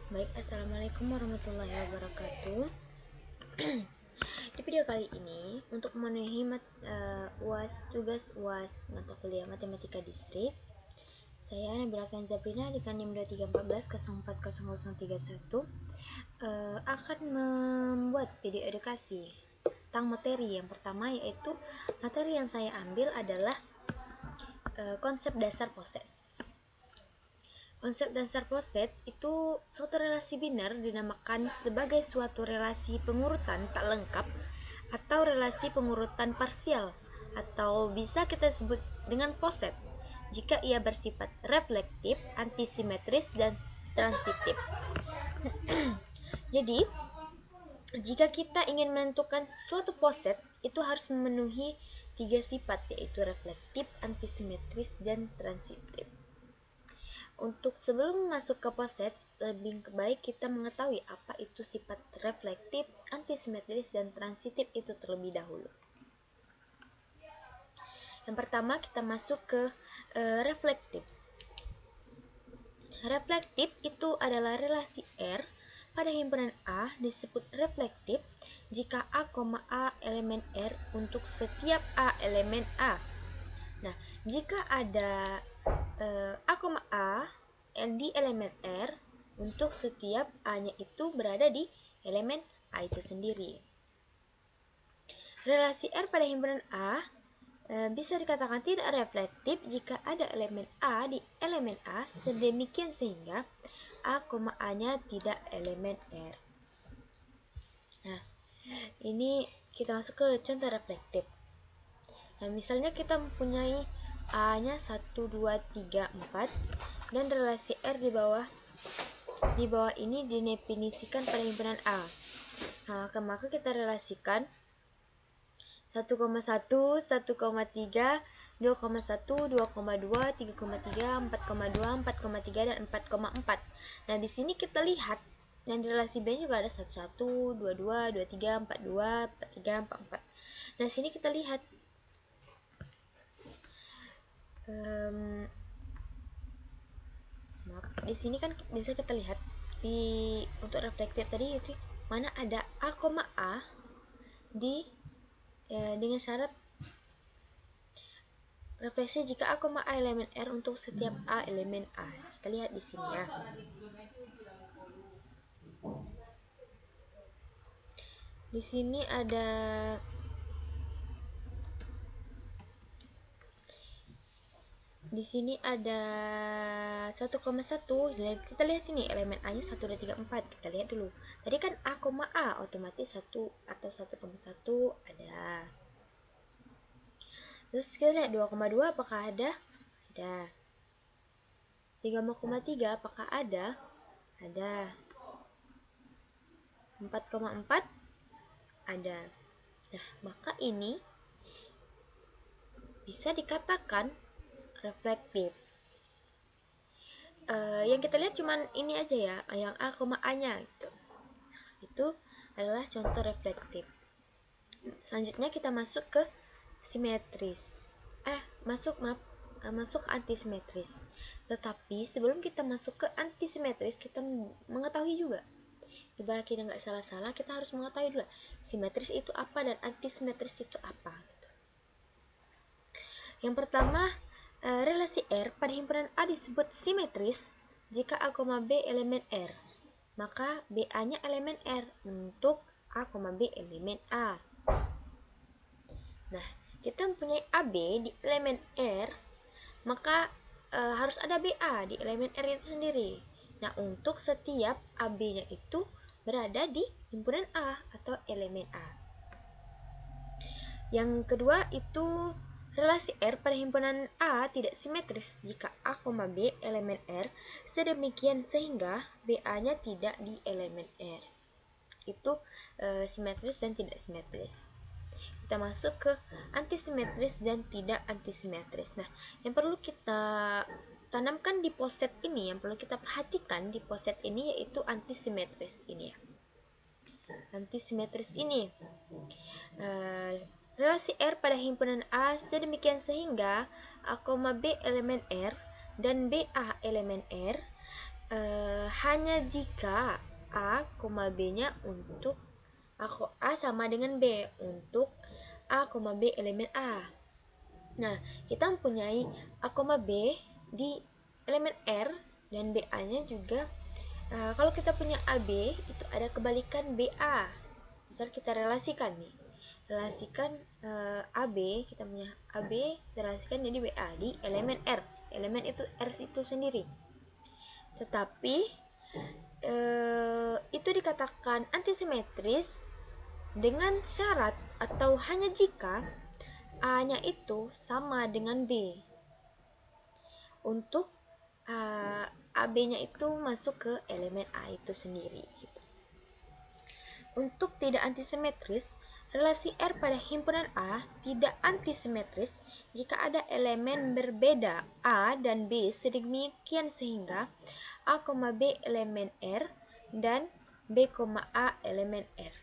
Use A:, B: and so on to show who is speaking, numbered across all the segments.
A: Baik, assalamualaikum warahmatullahi wabarakatuh. Di video kali ini, untuk memenuhi tugas UAS mata kuliah Matematika Distrik, saya Nabila Zabrina di NIM 2314040031 akan membuat video edukasi tentang materi. Yang pertama yaitu materi yang saya ambil adalah konsep dasar poset. Konsep dasar poset itu suatu relasi biner dinamakan sebagai suatu relasi pengurutan tak lengkap atau relasi pengurutan parsial, atau bisa kita sebut dengan poset jika ia bersifat reflektif, antisimetris, dan transitif. Jadi, jika kita ingin menentukan suatu poset, itu harus memenuhi 3 sifat, yaitu reflektif, antisimetris, dan transitif. Untuk sebelum masuk ke poset, lebih baik kita mengetahui apa itu sifat reflektif, antisimetris, dan transitif itu terlebih dahulu. Yang pertama kita masuk ke reflektif. Reflektif itu adalah relasi R pada himpunan A disebut reflektif jika A, A elemen R untuk setiap A elemen A. Nah, jika ada A, A di elemen R untuk setiap A-nya itu berada di elemen A itu sendiri. Relasi R pada himpunan A bisa dikatakan tidak reflektif jika ada elemen A di elemen A sedemikian sehingga A, A-nya tidak elemen R. Nah, ini kita masuk ke contoh reflektif. Nah, misalnya kita mempunyai A-nya 1, 2, 3, 4 dan relasi R di bawah ini didefinisikan pada himpunan A. Nah, maka kita relasikan 1,1, 1,3, 2,1, 2,2, 3,3, 4,2, 4,3 dan 4,4. Nah, di sini kita lihat yang di relasi B juga ada 11, 22, 23, 42, 43, 44. Nah, di sini kita lihat di sini kan bisa kita lihat untuk reflektif tadi itu mana ada A, di dengan syarat refleksi jika A, elemen R untuk setiap A elemen A. Kita lihat di sini ya. Di sini ada di sini ada 1,1. Dan kita lihat sini elemen A nya 1, 2, 3, 4. Kita lihat dulu. Tadi kan A, otomatis 1 atau 1,1 ada. Terus kita lihat 2,2 apakah ada? Ada. 3,3 apakah ada? Ada. 4,4 ada. Nah, maka ini bisa dikatakan reflektif. Yang kita lihat cuman ini aja ya, yang A, A-nya gitu. Itu adalah contoh reflektif. Selanjutnya kita masuk ke simetris. Masuk antisimetris. Tetapi sebelum kita masuk ke antisimetris, kita mengetahui juga. Coba kita nggak salah-salah, kita harus mengetahui dulu simetris itu apa dan antisimetris itu apa. Yang pertama, relasi R pada himpunan A disebut simetris jika A, B elemen R. Maka BA-nya elemen R untuk A, B elemen A. Nah, kita mempunyai AB di elemen R, maka harus ada BA di elemen R itu sendiri. Nah, untuk setiap AB-nya itu berada di himpunan A atau elemen A. Yang kedua itu relasi R pada himpunan A tidak simetris jika A, B elemen R sedemikian sehingga BA-nya tidak di elemen R. Itu simetris dan tidak simetris. Kita masuk ke antisimetris dan tidak antisimetris. Nah, yang perlu kita tanamkan di poset ini, yang perlu kita perhatikan di poset ini yaitu antisimetris ini ya. Antisimetris ini relasi R pada himpunan A sedemikian sehingga A, B elemen R dan BA elemen R hanya jika A, B-nya untuk A sama dengan B untuk A, B elemen A. Nah, kita mempunyai A, B di elemen R dan BA-nya juga. Kalau kita punya AB, itu ada kebalikan BA. Misal kita relasikan nih. Relasikan AB, kita punya AB, relasikan jadi BA di elemen R. Elemen itu R itu sendiri. Tetapi itu dikatakan antisimetris dengan syarat atau hanya jika A-nya itu sama dengan B. Untuk AB-nya itu masuk ke elemen A itu sendiri gitu. Untuk tidak antisimetris, relasi R pada himpunan A tidak antisimetris jika ada elemen berbeda A dan B sedemikian sehingga A, B elemen R dan B, A elemen R.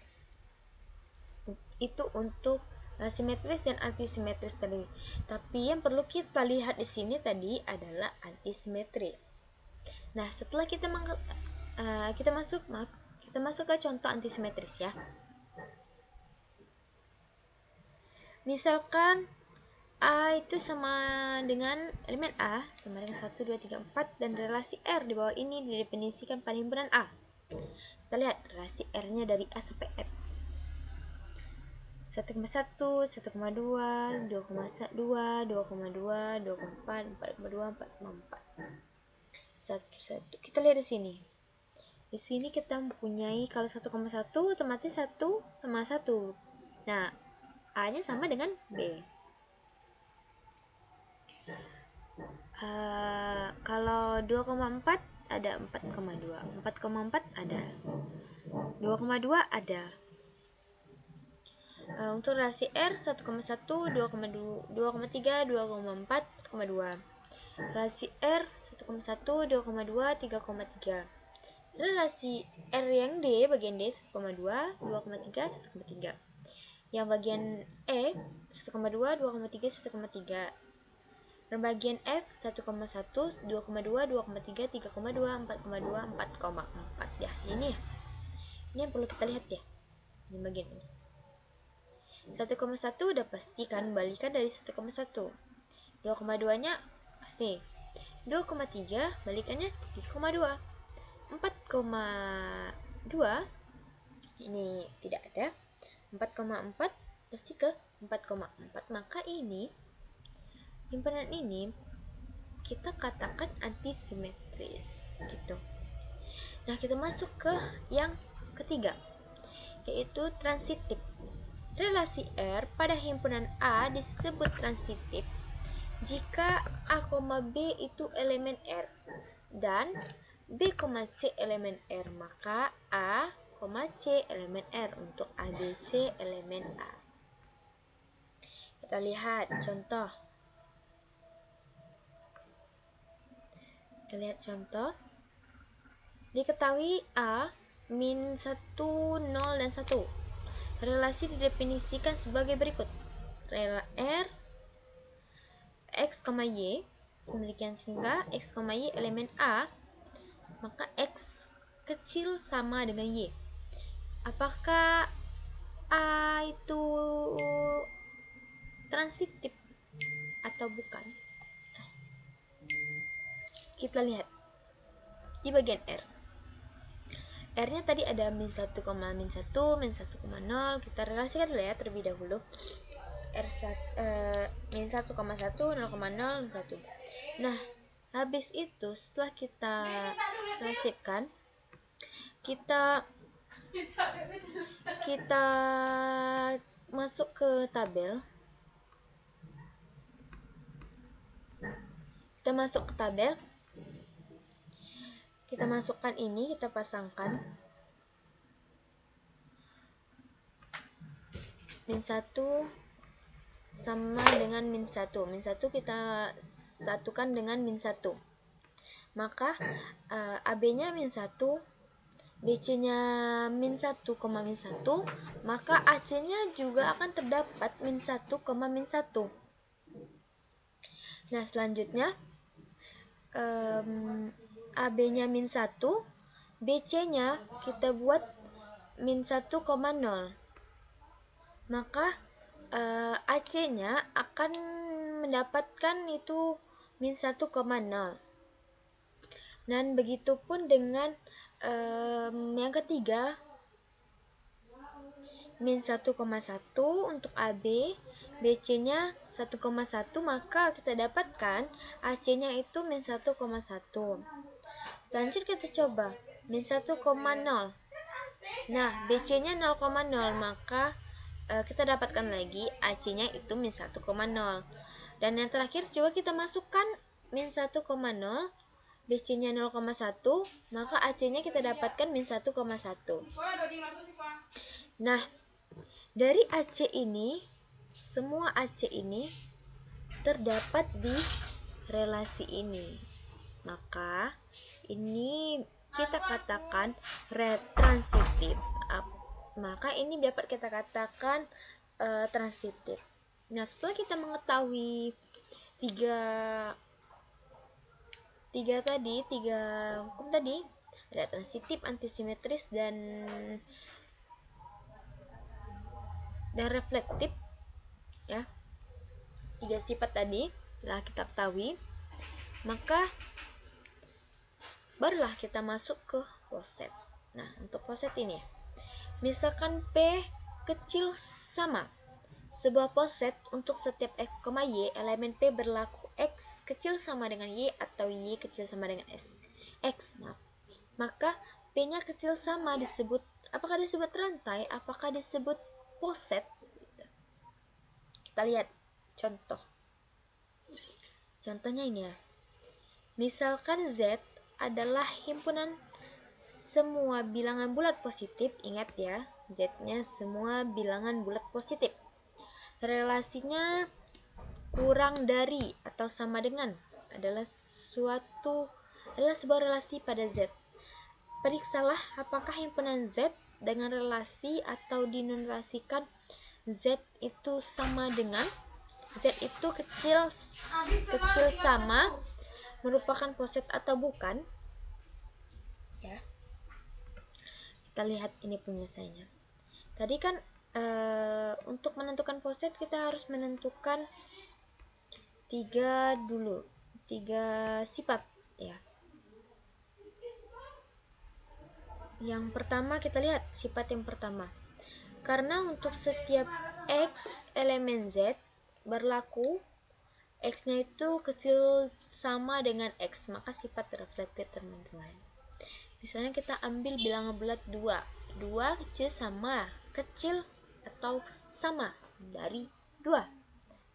A: Itu untuk simetris dan antisimetris tadi. Tapi yang perlu kita lihat di sini tadi adalah antisimetris. Nah, setelah kita masuk ke contoh antisimetris ya. Misalkan A itu sama dengan elemen A sama dengan 1, 2, 3, 4 dan relasi R di bawah ini didefinisikan pada himpunan A. Kita lihat relasi R-nya dari A sampai F. 1,1, 1,2, 2,2, 2,2, 2,4, 4,2, 4,4. 1. Kita lihat di sini. Di sini kita mempunyai kalau 1,1 otomatis 1 sama 1. Nah, A-nya sama dengan B. Kalau 2,4 ada 4,2. 4,4 ada. 2,2 ada. Untuk relasi R 1,1, 2,2, 2,3, 2,4, 4,2. Relasi R 1,1, 2,2, 3,3. Relasi R yang D, bagian D 1,2, 2,3, 1,3. Yang bagian E 1,2, 2,3, 1,3. Dan bagian F 1,1, 2,2, 2,3, 3,2, 4,2, 4,4. Ya, ini yang perlu kita lihat ya. Di bagian ini. 1,1 udah pasti kan balikan dari 1,1. 2,2-nya pasti. 2,3 balikannya 3,2. 4,2 ini tidak ada. 4,4 pasti ke 4,4. Maka ini himpunan ini kita katakan antisimetris gitu. Nah, kita masuk ke yang ketiga, yaitu transitif. Relasi R pada himpunan A disebut transitif jika A, B itu elemen R dan B, C elemen R, maka A, C elemen R untuk A, B, C elemen A. Kita lihat contoh. Diketahui A, min 1, 0, dan 1. Relasi didefinisikan sebagai berikut. Rela R X, Y demikian sehingga X, Y elemen A, maka X kecil sama dengan Y. Apakah A itu transitif atau bukan? Kita lihat di bagian R. R-nya tadi ada min 1, min 1, min 1,0. Kita relasikan dulu ya terlebih dahulu. Min 1,1, 0,0, 1. Nah, habis itu setelah kita relasikan, kita masuk ke tabel. Kita masukkan ini, kita pasangkan min 1 sama dengan min 1. Min 1 kita satukan dengan min 1. Maka AB-nya min 1, BC-nya min 1, min 1, maka AC-nya juga akan terdapat min 1, min 1. Nah, selanjutnya AB-nya min 1, BC-nya kita buat min 1,0. Maka AC-nya akan mendapatkan itu min 1,0. Dan begitupun dengan yang ketiga, min 1,1 untuk AB, BC-nya 1,1, maka kita dapatkan AC-nya itu min 1,1. Selanjutnya kita coba min 1,0. Nah, BC-nya 0,0, maka kita dapatkan lagi AC-nya itu min 1,0. Dan yang terakhir coba kita masukkan min 1,0, BC-nya 0,1, maka AC-nya kita dapatkan min 1,1. Nah, dari AC ini, semua AC ini terdapat di relasi ini. Maka ini kita katakan transitif. Maka ini dapat kita katakan transitif. Nah, setelah kita mengetahui tiga hukum tadi, ada transitif, antisimetris, dan reflektif, ya, 3 sifat tadi telah kita ketahui, maka barulah kita masuk ke poset. Nah, untuk poset ini, misalkan P kecil sama sebuah poset untuk setiap X, Y, elemen P berlaku X kecil sama dengan Y atau Y kecil sama dengan X. Maka P-nya kecil sama disebut, apakah disebut rantai, apakah disebut poset? Kita lihat contoh. Contohnya ini ya. Misalkan Z adalah himpunan semua bilangan bulat positif. Ingat ya, Z-nya semua bilangan bulat positif. Relasinya kurang dari atau sama dengan adalah sebuah relasi pada Z. Periksalah apakah himpunan Z dengan relasi atau dinulasikan Z itu sama dengan Z itu kecil sama merupakan poset atau bukan. Ya. Kita lihat ini penyelesaiannya. Tadi kan untuk menentukan poset kita harus menentukan tiga sifat, ya. Yang pertama kita lihat sifat yang pertama. Karena untuk setiap X elemen Z berlaku X-nya itu kecil sama dengan X, maka sifat reflektif, teman-teman. Misalnya kita ambil bilangan bulat 2 kecil atau sama dari 2,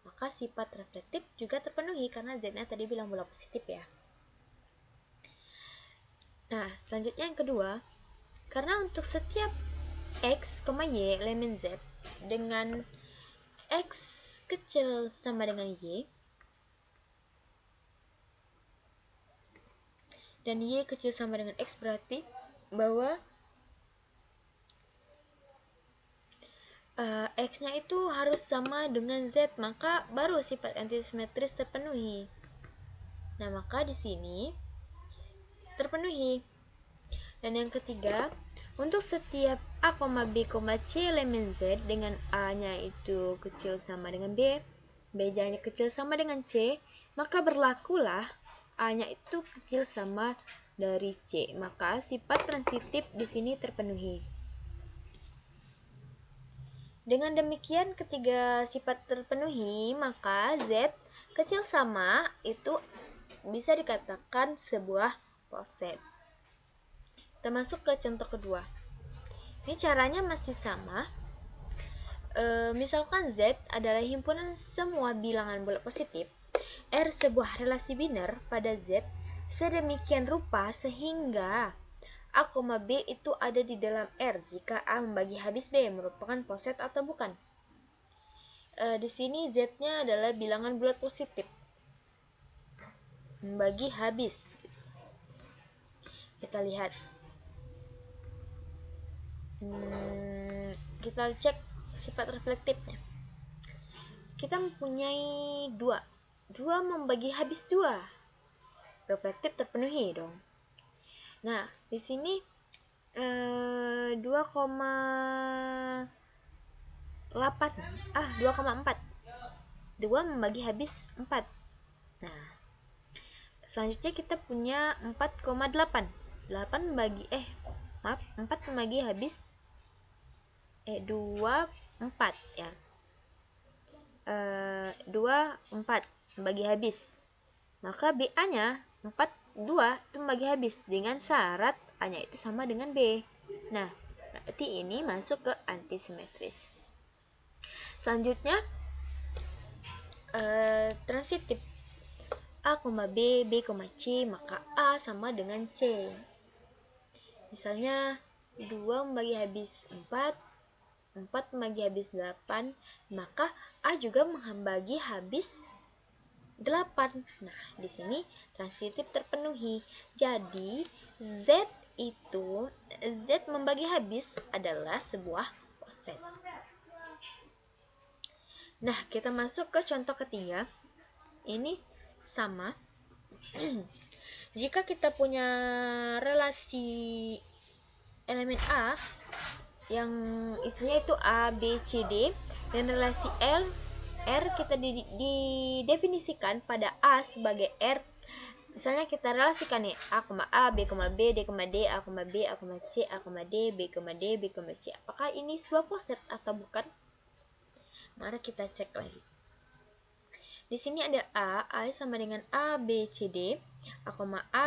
A: maka sifat reflektif juga terpenuhi karena Z-nya tadi bilang bulat positif, ya. Nah, selanjutnya yang kedua, karena untuk setiap X, Y elemen Z dengan X kecil sama dengan Y dan Y kecil sama dengan X, berarti bahwa X-nya itu harus sama dengan Z, maka baru sifat antisimetris terpenuhi. Nah, maka di sini terpenuhi. Dan yang ketiga, untuk setiap A, B, C elemen Z dengan A-nya itu kecil sama dengan B, B-nya kecil sama dengan C, maka berlakulah A-nya itu kecil sama dari C. Maka sifat transitif di sini terpenuhi. Dengan demikian ketiga sifat terpenuhi, maka Z kecil sama itu bisa dikatakan sebuah poset. Kita masuk ke contoh kedua. Ini caranya masih sama. Misalkan Z adalah himpunan semua bilangan bulat positif, R sebuah relasi biner pada Z sedemikian rupa sehingga A, B itu ada di dalam R jika A membagi habis B merupakan poset atau bukan. Di sini Z-nya adalah bilangan bulat positif membagi habis. Kita lihat. Kita cek sifat reflektifnya. Kita mempunyai 2 membagi habis 2. Reflektif terpenuhi dong. Nah, di sini 2,8. 2,4. 2 membagi habis 4. Nah, selanjutnya kita punya 4,8. 8 membagi 4 membagi habis 2, 4 ya. 2, 4 membagi habis. Maka BA-nya 4, 2 itu membagi habis dengan syarat A-nya itu sama dengan B. Nah, berarti ini masuk ke antisimetris. Selanjutnya transitif A, B, B, C, maka A sama dengan C. Misalnya 2 membagi habis 4, 4 membagi habis 8, maka A juga membagi habis 8. Nah, di sini transitif terpenuhi. Jadi Z membagi habis adalah sebuah poset. Nah, kita masuk ke contoh ketiga. Ini sama. Jika kita punya relasi elemen A yang isinya itu A, B, C, D, dan relasi R kita didefinisikan pada A sebagai R. Misalnya kita relasikan nih A, B, B, D, D, A, B, A, C, A, D, B, D, B, C. Apakah ini sebuah poset atau bukan? Mari kita cek lagi. Di sini ada A sama dengan A, B, C, D, A,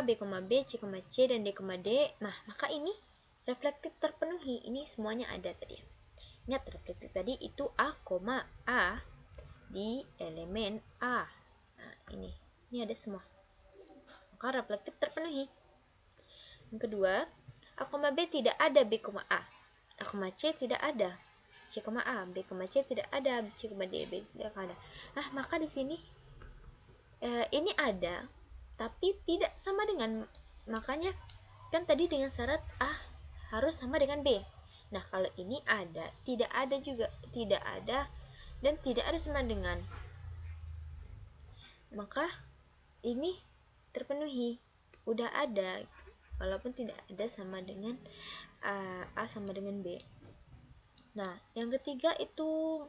A: B, B, C, C, dan D, D. Nah, maka ini reflektif terpenuhi. Ini semuanya ada tadi. Ingat reflektif tadi itu A, di elemen A. Nah, ini ada semua. Maka reflektif terpenuhi. Yang kedua, A, B tidak ada B, A. A, C tidak ada C, A, B, C tidak ada C, D, B tidak ada. Nah, maka di sini ini ada tapi tidak sama dengan, makanya kan tadi dengan syarat A harus sama dengan B. Nah, kalau ini ada, tidak ada juga, tidak ada dan tidak ada sama dengan, maka ini terpenuhi, udah ada walaupun tidak ada sama dengan A sama dengan B. Nah, yang ketiga itu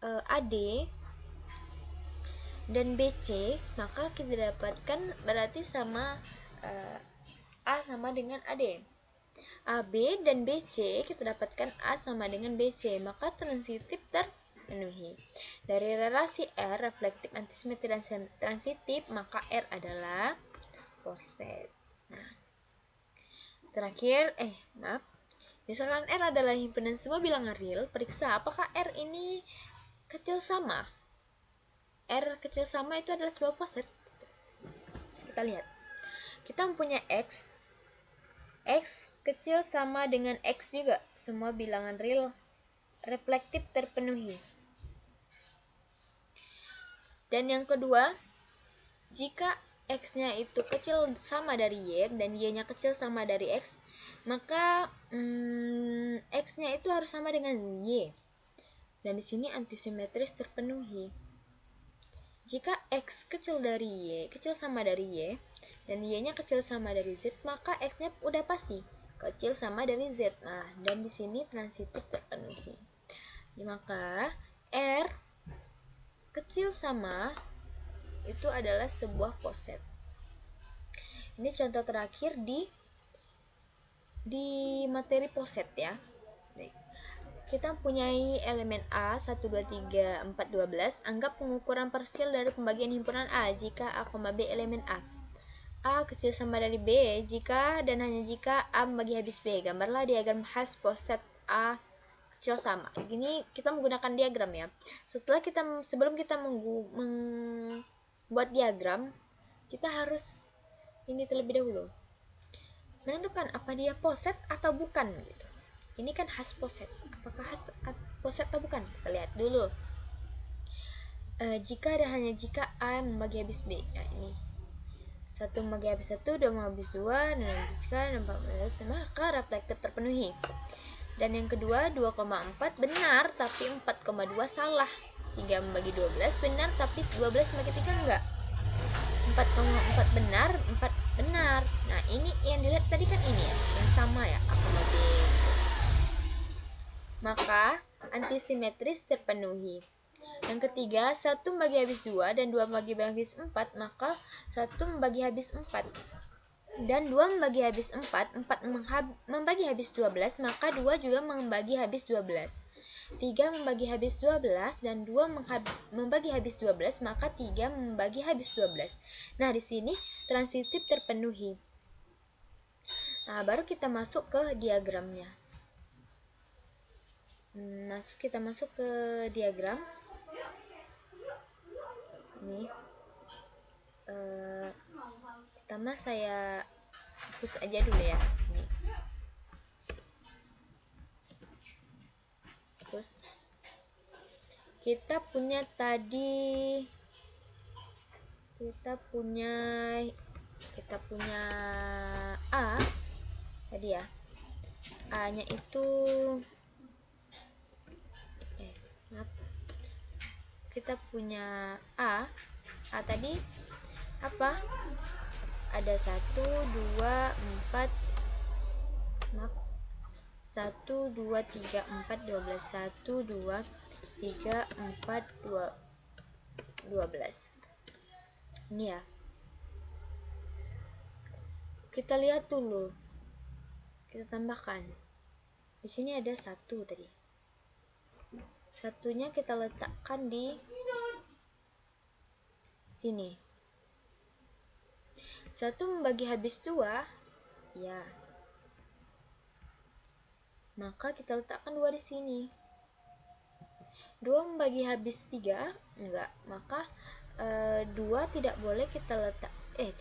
A: AD dan BC, maka kita dapatkan berarti sama A sama dengan AD. AB dan BC kita dapatkan A sama dengan BC, maka transitif terpenuhi. Dari relasi R, reflektif, antisimetri, dan transitif, maka R adalah poset. Nah, terakhir, misalkan R adalah himpunan semua bilangan real, periksa apakah R ini kecil sama. R kecil sama itu adalah sebuah poset. Kita lihat. Kita mempunyai X kecil sama dengan X juga. Semua bilangan real reflektif terpenuhi. Dan yang kedua, jika X-nya itu kecil sama dari Y dan Y-nya kecil sama dari X, maka X-nya itu harus sama dengan Y. Dan di sini antisimetris terpenuhi. Jika X kecil dari Y, kecil sama dari Y, dan Y-nya kecil sama dari Z, maka X-nya udah pasti kecil sama dari Z. Nah, dan di sini transitif terpenuhi. Maka R kecil sama itu adalah sebuah poset. Ini contoh terakhir di materi poset ya. Kita mempunyai elemen A 1, 2, 3, 4, 12. Anggap pengukuran parsial dari pembagian himpunan A jika A, B elemen A. A kecil sama dari B jika dan hanya jika A membagi habis B. Gambarlah diagram khas poset A kecil sama. Gini kita menggunakan diagram ya. Sebelum kita membuat diagram, kita harus ini terlebih dahulu menentukan apa dia poset atau bukan gitu. Ini kan khas poset. Apakah khas poset atau bukan? Kita lihat dulu. Jika dan hanya jika A membagi habis B. Nah, ini 1 membagi habis 1, 2 membagi habis 2, dan jika 14, maka reflektif terpenuhi. Dan yang kedua 2,4 benar tapi 4,2 salah. 3 membagi 12 benar tapi 12 membagi 3 enggak. 4,4 benar, 4 benar benar. Nah, ini yang dilihat tadi kan ini ya, yang sama ya, A, B gitu. Maka antisimetris terpenuhi. Yang ketiga, 1 membagi habis 2 dan 2 membagi habis 4, maka 1 membagi habis 4 dan 2 membagi habis 4, 4 membagi habis 12, maka 2 juga membagi habis 12. 3 membagi habis 12 dan 2 membagi habis 12, maka 3 membagi habis 12. Nah, di sini transitif terpenuhi. Nah, baru kita masuk ke diagramnya. Kita masuk ke diagram. Nih. Pertama saya hapus aja dulu ya. Nih. Terus kita punya A tadi ya. A-nya itu kita punya A tadi apa? Ada 1 2 4 1 2 3 4 12 1 2 3 4 12. Ini ya. Kita lihat dulu. Kita tambahkan. Di sini ada 1 tadi. Satunya kita letakkan di sini. 1 membagi habis 2, ya. Maka kita letakkan 2 di sini. 2 membagi habis 3, enggak. Maka 2 tidak boleh kita letak 3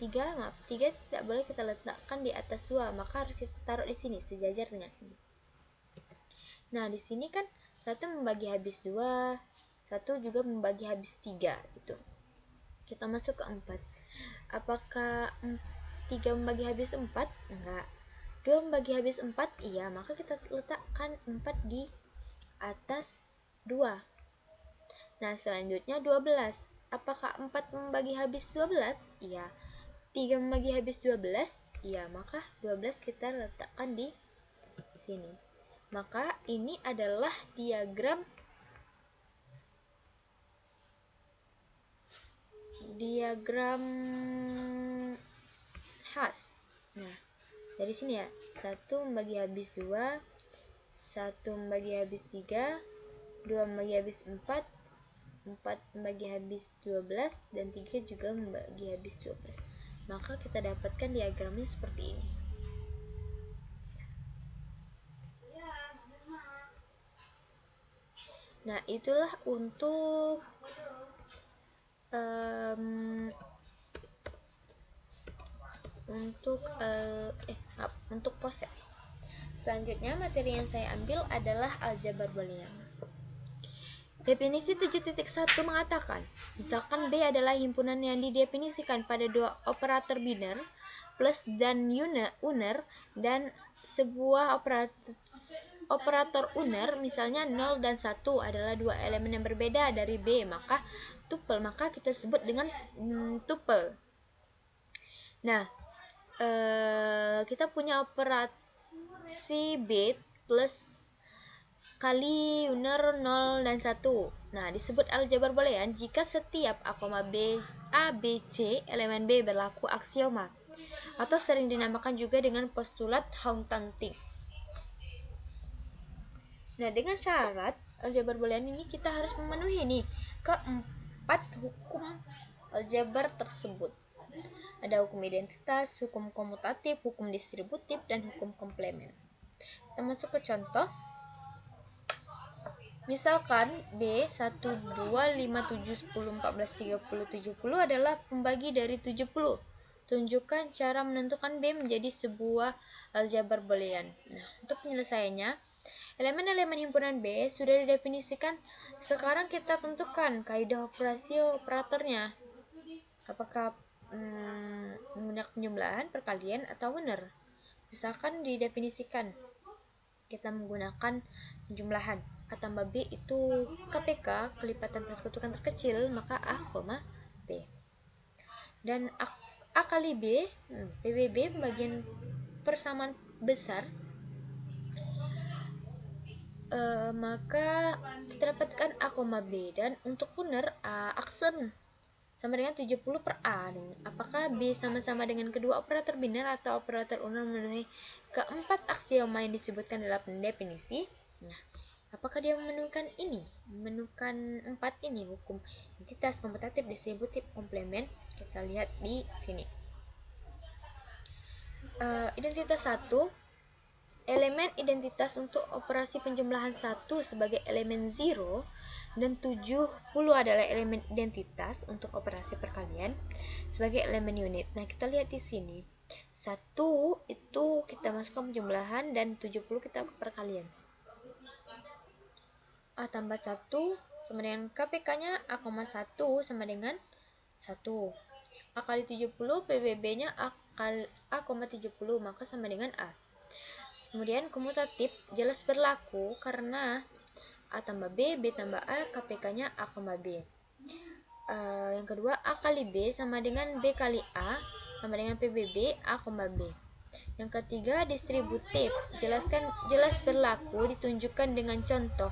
A: tidak boleh kita letakkan di atas 2, maka harus kita taruh di sini sejajarnya. Nah, di sini kan 1 membagi habis 2, 1 juga membagi habis 3 gitu. Kita masuk ke 4. Apakah 3 membagi habis 4? Enggak. 2 membagi habis 4? Iya, maka kita letakkan 4 di atas 2. Nah, selanjutnya 12. Apakah 4 membagi habis 12? Iya. 3 membagi habis 12? Iya, maka 12 kita letakkan di sini. Maka ini adalah diagram khas. Nah, dari sini ya. 1 membagi habis 2, 1 membagi habis 3, 2 membagi habis 4, 4 membagi habis 12, dan 3 juga membagi habis 12. Maka kita dapatkan diagramnya seperti ini. Nah, itulah untuk untuk poset. Selanjutnya materi yang saya ambil adalah aljabar boolean. Definisi 7.1 mengatakan, misalkan B adalah himpunan yang didefinisikan pada 2 operator biner, plus dan uner, dan sebuah operator uner, misalnya 0 dan 1 adalah 2 elemen yang berbeda dari B, maka tuple, maka kita sebut dengan tuple. Nah, kita punya operasi B plus kali uner 0 dan 1. Nah, disebut aljabar boolean jika setiap A, B, C elemen B berlaku aksioma, atau sering dinamakan juga dengan postulat Houghton-Ting. Nah, dengan syarat aljabar boolean ini kita harus memenuhi nih keempat hukum aljabar tersebut. Ada hukum identitas, hukum komutatif, hukum distributif, dan hukum komplement. Kita masuk ke contoh. Misalkan B 1, 2, 5, 7, 10, 14, 30, 70 adalah pembagi dari 70. Tunjukkan cara menentukan B menjadi sebuah aljabar boolean. Nah, untuk penyelesaiannya, elemen-elemen himpunan B sudah didefinisikan. Sekarang kita tentukan kaidah operasi operatornya. Apakah menggunakan penjumlahan, perkalian, atau uner? Misalkan didefinisikan kita menggunakan penjumlahan. A tambah B itu kelipatan persekutuan terkecil, maka A, B. Dan A kali B, PBB bagian persamaan besar, maka kita dapatkan A, B, dan untuk uner A aksen sama dengan 70 per A. Apakah B sama-sama dengan kedua operator biner atau operator uner memenuhi keempat aksioma yang disebutkan dalam definisi? Nah, apakah dia menemukan ini? Menemukan 4 ini, hukum identitas kompetitif distributif komplement. Kita lihat di sini. Identitas 1, elemen identitas untuk operasi penjumlahan 1 sebagai elemen 0 dan 70 adalah elemen identitas untuk operasi perkalian sebagai elemen unit. Nah, kita lihat di sini. 1 itu kita masukkan penjumlahan dan 70 kita perkalian. A tambah 1 sama dengan KPK-nya A, 1 sama dengan 1. A kali 70 PBB-nya A, 70 maka sama dengan A. Kemudian komutatif jelas berlaku karena A tambah B, B tambah A, KPK-nya A, B. Yang kedua, A kali B sama dengan B kali A, sama dengan PBB, A, B. Yang ketiga, distributif. Jelas berlaku ditunjukkan dengan contoh.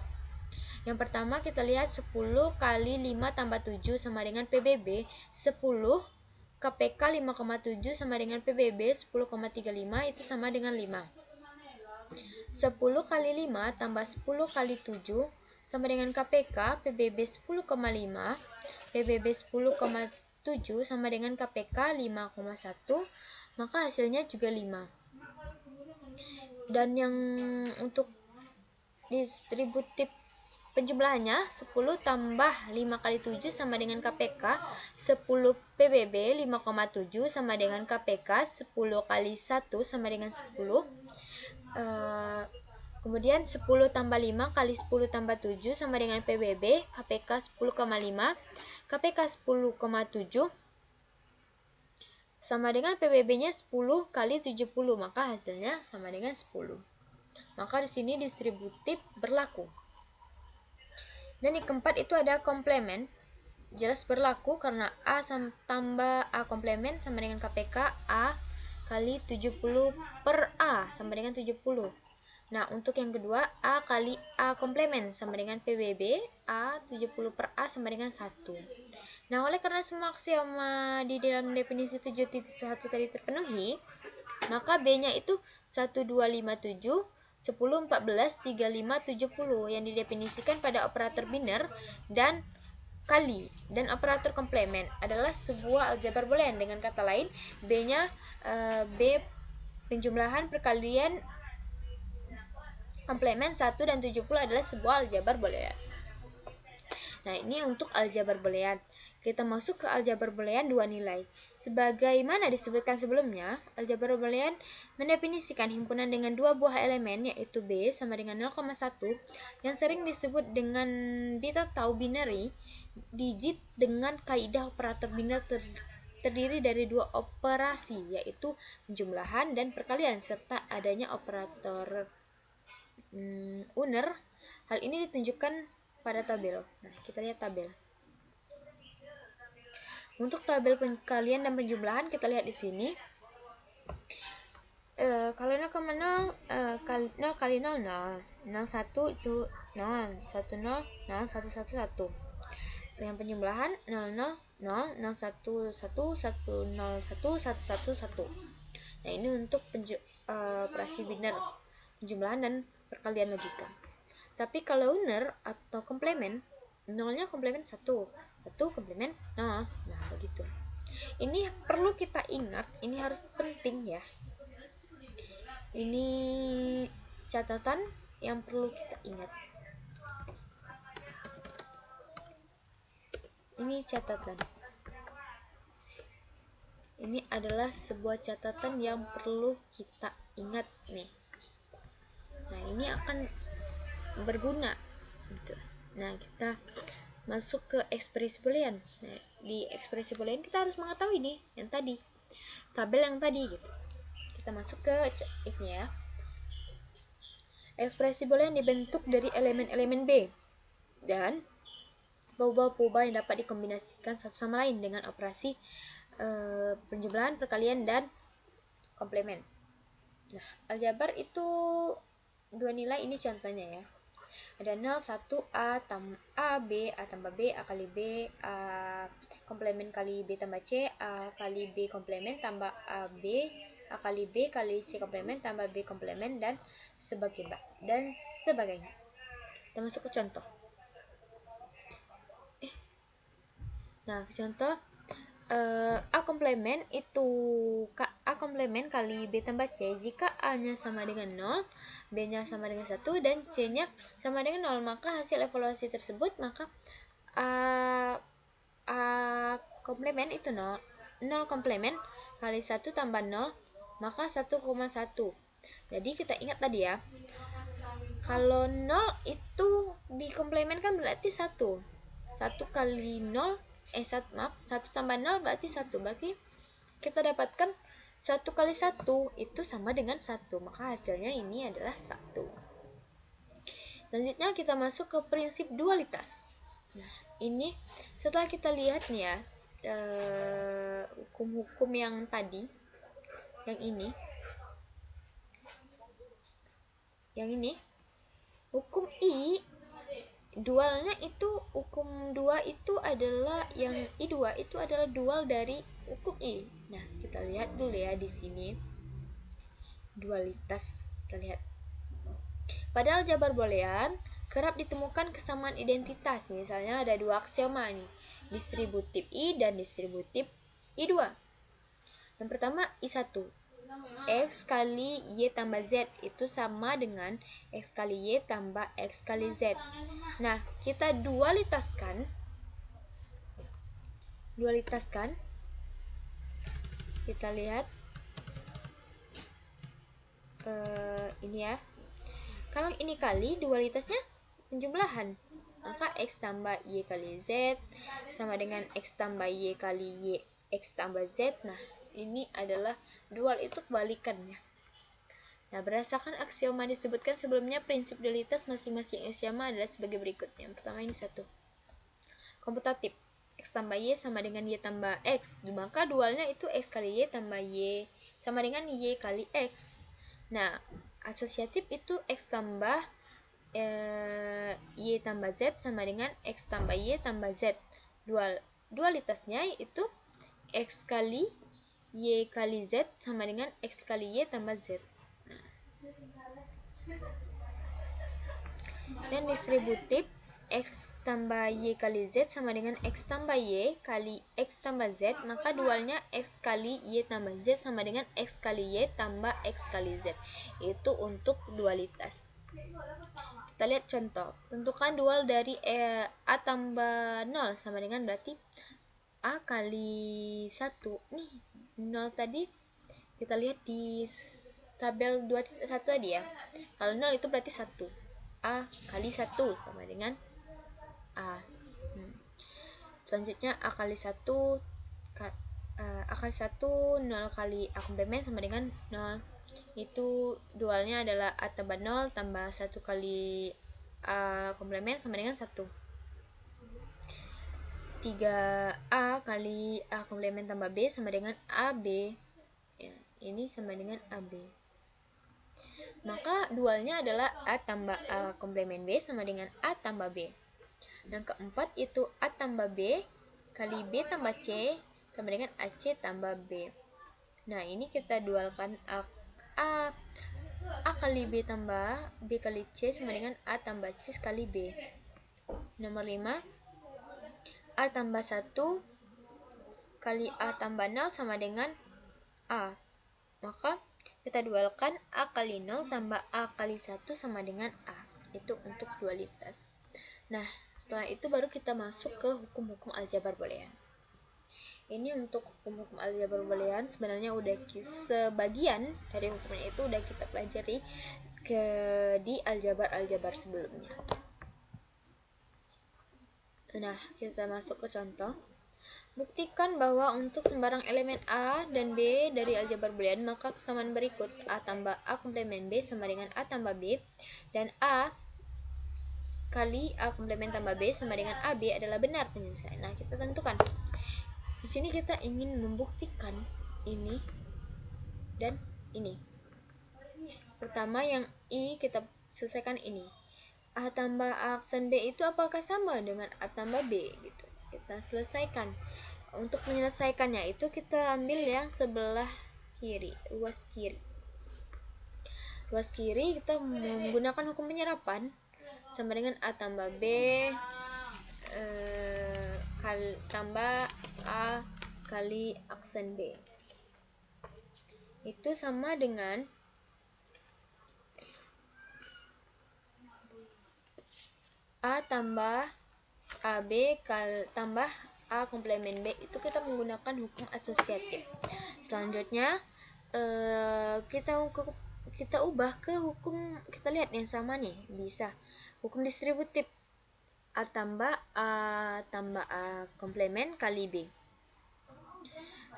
A: Yang pertama, kita lihat 10 kali 5 tambah 7 sama dengan PBB, 10. KPK 5,7 sama dengan PBB 10,35 itu sama dengan 5. 10 kali 5 tambah 10 kali 7 sama dengan KPK PBB 10,5, PBB 10,7 sama dengan KPK 5,1, maka hasilnya juga 5. Dan yang untuk distributif penjumlahannya 10 tambah 5 kali 7 sama dengan KPK 10 PBB 5,7 sama dengan KPK 10 kali 1 sama dengan 10. Kemudian 10 tambah 5 kali 10 tambah 7 sama dengan PBB KPK 10,5 KPK 10,7 sama dengan PBB-nya 10 kali 70, maka hasilnya sama dengan 10. Maka di sini distributif berlaku. Dan yang keempat itu ada komplement. Jelas berlaku karena A tambah A komplement sama dengan KPK A kali 70 per A sama dengan 70. Nah, untuk yang kedua A kali A komplement sama dengan PBB A 70 per A sama dengan 1. Nah, oleh karena semua aksioma di dalam definisi 7.1 tadi terpenuhi, maka B-nya itu 1, 2, 5, 7 10, 14, 35, 70 yang didefinisikan pada operator biner dan kali dan operator komplement adalah sebuah aljabar boolean. Dengan kata lain, B-nya B penjumlahan perkalian komplement 1 dan 70 adalah sebuah aljabar boolean. Nah, ini untuk aljabar boolean. Kita masuk ke aljabar boolean dua nilai. Sebagaimana disebutkan sebelumnya, aljabar boolean mendefinisikan himpunan dengan dua buah elemen yaitu B sama dengan 0,1 yang sering disebut dengan bit atau binary digit dengan kaidah operator biner terdiri dari dua operasi yaitu penjumlahan dan perkalian serta adanya operator uner. Hal ini ditunjukkan pada tabel. Nah, kita lihat tabel. Untuk tabel perkalian dan penjumlahan kita lihat di sini. Kalau 0,0 0 kali 0 0, 01 itu 0, 10 0 111. Dengan penjumlahan 00 0 011 101 111. Nah, ini untuk operasi biner, penjumlahan dan perkalian logika. Tapi kalau uner atau komplement, 0-nya komplement 1, 1 komplement 0. Nah, begitu. Ini perlu kita ingat, ini harus penting ya. Ini catatan yang perlu kita ingat. Ini catatan. Ini adalah sebuah catatan yang perlu kita ingat nih. Nah, ini akan berguna gitu. Nah, kita masuk ke ekspresi boolean. Nah, di ekspresi boolean kita harus mengetahui nih yang tadi, tabel yang tadi gitu. Kita masuk ke ini ya. Ekspresi boolean dibentuk dari elemen-elemen B dan perubahan-perubahan yang dapat dikombinasikan satu sama lain dengan operasi penjumlahan, perkalian, dan komplement. Nah, aljabar itu dua nilai, ini contohnya ya. Ada 0, 1, A B, A tambah B, A kali B, A komplement kali B tambah C, A kali B komplement tambah A B, A kali B kali C komplement tambah B komplement, dan sebagainya. Kita masuk ke contoh. Nah, contoh A komplement itu A komplement kali B tambah C jika A-nya sama dengan 0, B-nya sama dengan 1, dan C-nya sama dengan 0. Maka hasil evaluasi tersebut, maka A komplement itu 0. 0 komplement kali 1 tambah 0, maka 1,1. Jadi kita ingat tadi ya, kalau 0 itu dikomplementkan berarti 1. 1 kali 0 1 tambah 0 berarti 1. Berarti kita dapatkan 1 kali 1 itu sama dengan 1. Maka hasilnya ini adalah 1. Selanjutnya kita masuk ke prinsip dualitas. Nah, ini setelah kita lihat nih ya, hukum-hukum yang tadi, yang ini hukum I dualnya itu, hukum 2 itu adalah yang I2 itu adalah dual dari hukum I. Nah, kita lihat dulu ya di sini. Dualitas, kita lihat. Pada aljabar boolean kerap ditemukan kesamaan identitas. Misalnya ada dua aksioma nih, distributif I dan distributif I2. Yang pertama I1. X kali Y tambah Z itu sama dengan X kali Y tambah X kali Z. Nah, kita dualitaskan. Kita lihat ini ya. Kalau ini kali dualitasnya penjumlahan, maka X tambah Y kali Z sama dengan X tambah Y kali Y X tambah Z. Nah, ini adalah dual, itu kebalikannya. Nah, berdasarkan aksioma disebutkan sebelumnya, prinsip dualitas masing-masing aksioma adalah sebagai berikut. Yang pertama ini 1. Komputatif. X tambah Y sama dengan Y tambah X. Maka dualnya itu X kali Y tambah Y sama dengan Y kali X. Nah, asosiatif itu X tambah Y tambah Z sama dengan X tambah Y tambah Z. Dualitasnya itu X kali Y kali Z sama dengan X kali Y tambah Z. Dan distributif X tambah Y kali Z sama dengan X tambah Y kali X tambah Z, maka dualnya X kali Y tambah Z sama dengan X kali Y tambah X kali Z. Itu untuk dualitas. Kita lihat contoh. Tentukan dual dari A tambah 0 sama dengan berarti A kali 1. Nih, 0 tadi kita lihat di tabel 2.1 tadi ya. Kalau 0 itu berarti 1. A kali 1 sama dengan A. Selanjutnya A kali 1 A kali 1 0 kali A komplement sama dengan 0. Itu dualnya adalah A tambah 0 tambah 1 kali A komplement sama dengan 1. 3A kali A komplement tambah B sama dengan AB. Ya, ini sama dengan AB. Maka dualnya adalah A tambah A komplement B sama dengan A tambah B. Yang keempat itu A tambah B kali B tambah C sama dengan AC tambah B. Nah, ini kita dualkan A kali B tambah B kali C sama dengan A tambah C kali B. Nomor 5, A tambah 1 kali A tambah 0 sama dengan A. Maka kita dualkan A kali 0 tambah A kali 1 sama dengan A. Itu untuk dualitas. Nah, setelah itu baru kita masuk ke hukum-hukum aljabar boolean. Ini untuk hukum-hukum aljabar boolean sebenarnya udah sebagian dari hukumnya itu udah kita pelajari di aljabar sebelumnya. Nah, kita masuk ke contoh. Buktikan bahwa untuk sembarang elemen A dan B dari aljabar boolean, maka kesamaan berikut A tambah A komplement B sama dengan A tambah B, dan A kali A komplement tambah B sama dengan AB adalah benar penyelesaian. Nah, kita tentukan Di sini kita ingin membuktikan ini dan ini. Pertama yang I kita selesaikan ini. A tambah A aksen B itu apakah sama dengan A tambah B gitu. Kita selesaikan. Untuk menyelesaikannya itu kita ambil yang sebelah kiri, ruas kiri. Ruas kiri kita menggunakan hukum penyerapan sama dengan A tambah B tambah A kali aksen B. Itu sama dengan A tambah AB tambah A komplemen B. Itu kita menggunakan hukum asosiatif. Selanjutnya kita ubah ke hukum, kita lihat yang sama nih, bisa hukum distributif. A tambah A komplemen kali B.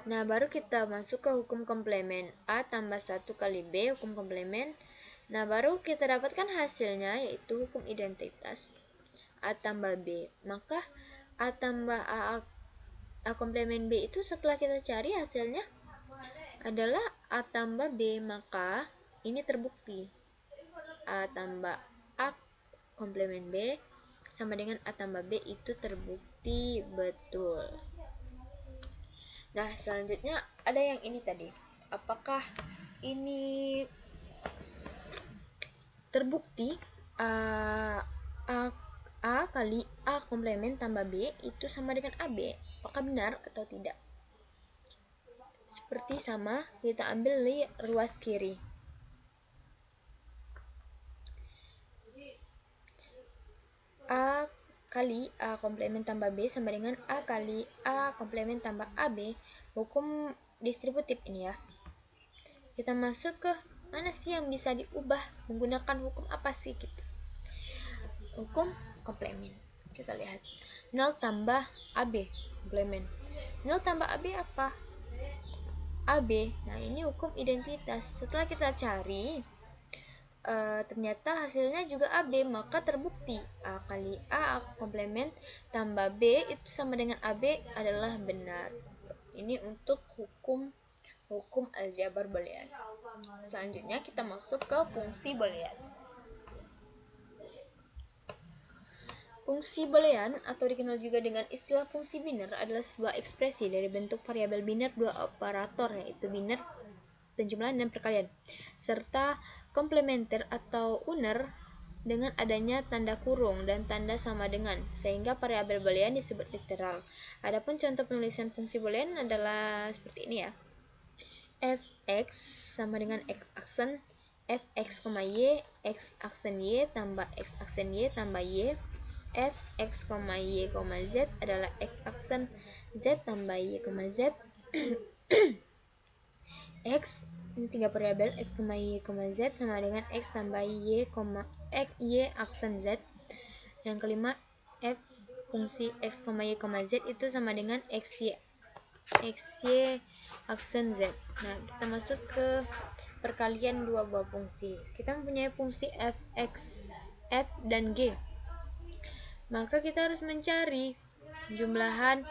A: Nah, baru kita masuk ke hukum komplemen. A tambah 1 kali B, hukum komplemen. Nah, baru kita dapatkan hasilnya, yaitu hukum identitas. A tambah B. Maka A tambah A komplemen B itu setelah kita cari hasilnya adalah A tambah B. Maka ini terbukti. A tambah A komplemen B sama dengan A tambah B itu terbukti betul. Nah, selanjutnya ada yang ini tadi. Apakah ini terbukti A kali A komplemen tambah B itu sama dengan AB? Apakah benar atau tidak? Seperti sama, kita ambil di ruas kiri. A kali A komplemen tambah B sama dengan A kali A komplemen tambah AB. Hukum distributif ini ya. Kita masuk ke mana sih yang bisa diubah, menggunakan hukum apa sih gitu. Hukum komplemen. Kita lihat 0 tambah AB komplemen. 0 tambah AB apa? AB. Nah, ini hukum identitas. Setelah kita cari ternyata hasilnya juga AB, maka terbukti A kali A komplemen tambah B itu sama dengan AB adalah benar. Ini untuk hukum aljabar boolean. Selanjutnya kita masuk ke fungsi boolean. Fungsi boolean atau dikenal juga dengan istilah fungsi biner adalah sebuah ekspresi dari bentuk variabel biner dua operator, yaitu biner penjumlahan dan perkalian, serta komplementer atau uner dengan adanya tanda kurung dan tanda sama dengan, sehingga variabel boolean disebut literal. Adapun contoh penulisan fungsi boolean adalah seperti ini ya. Fx sama dengan x aksen fx, y, x aksen y tambah x aksen y tambah y. Fx, y, z adalah x aksen z tambah y, z. X ini 3 variabel x, y, z sama dengan x tambah y, y aksen z. Yang kelima, f fungsi x, y, z itu sama dengan xy aksen z. Nah, kita masuk ke perkalian dua buah fungsi. Kita mempunyai fungsi f dan g. Maka kita harus mencari jumlahan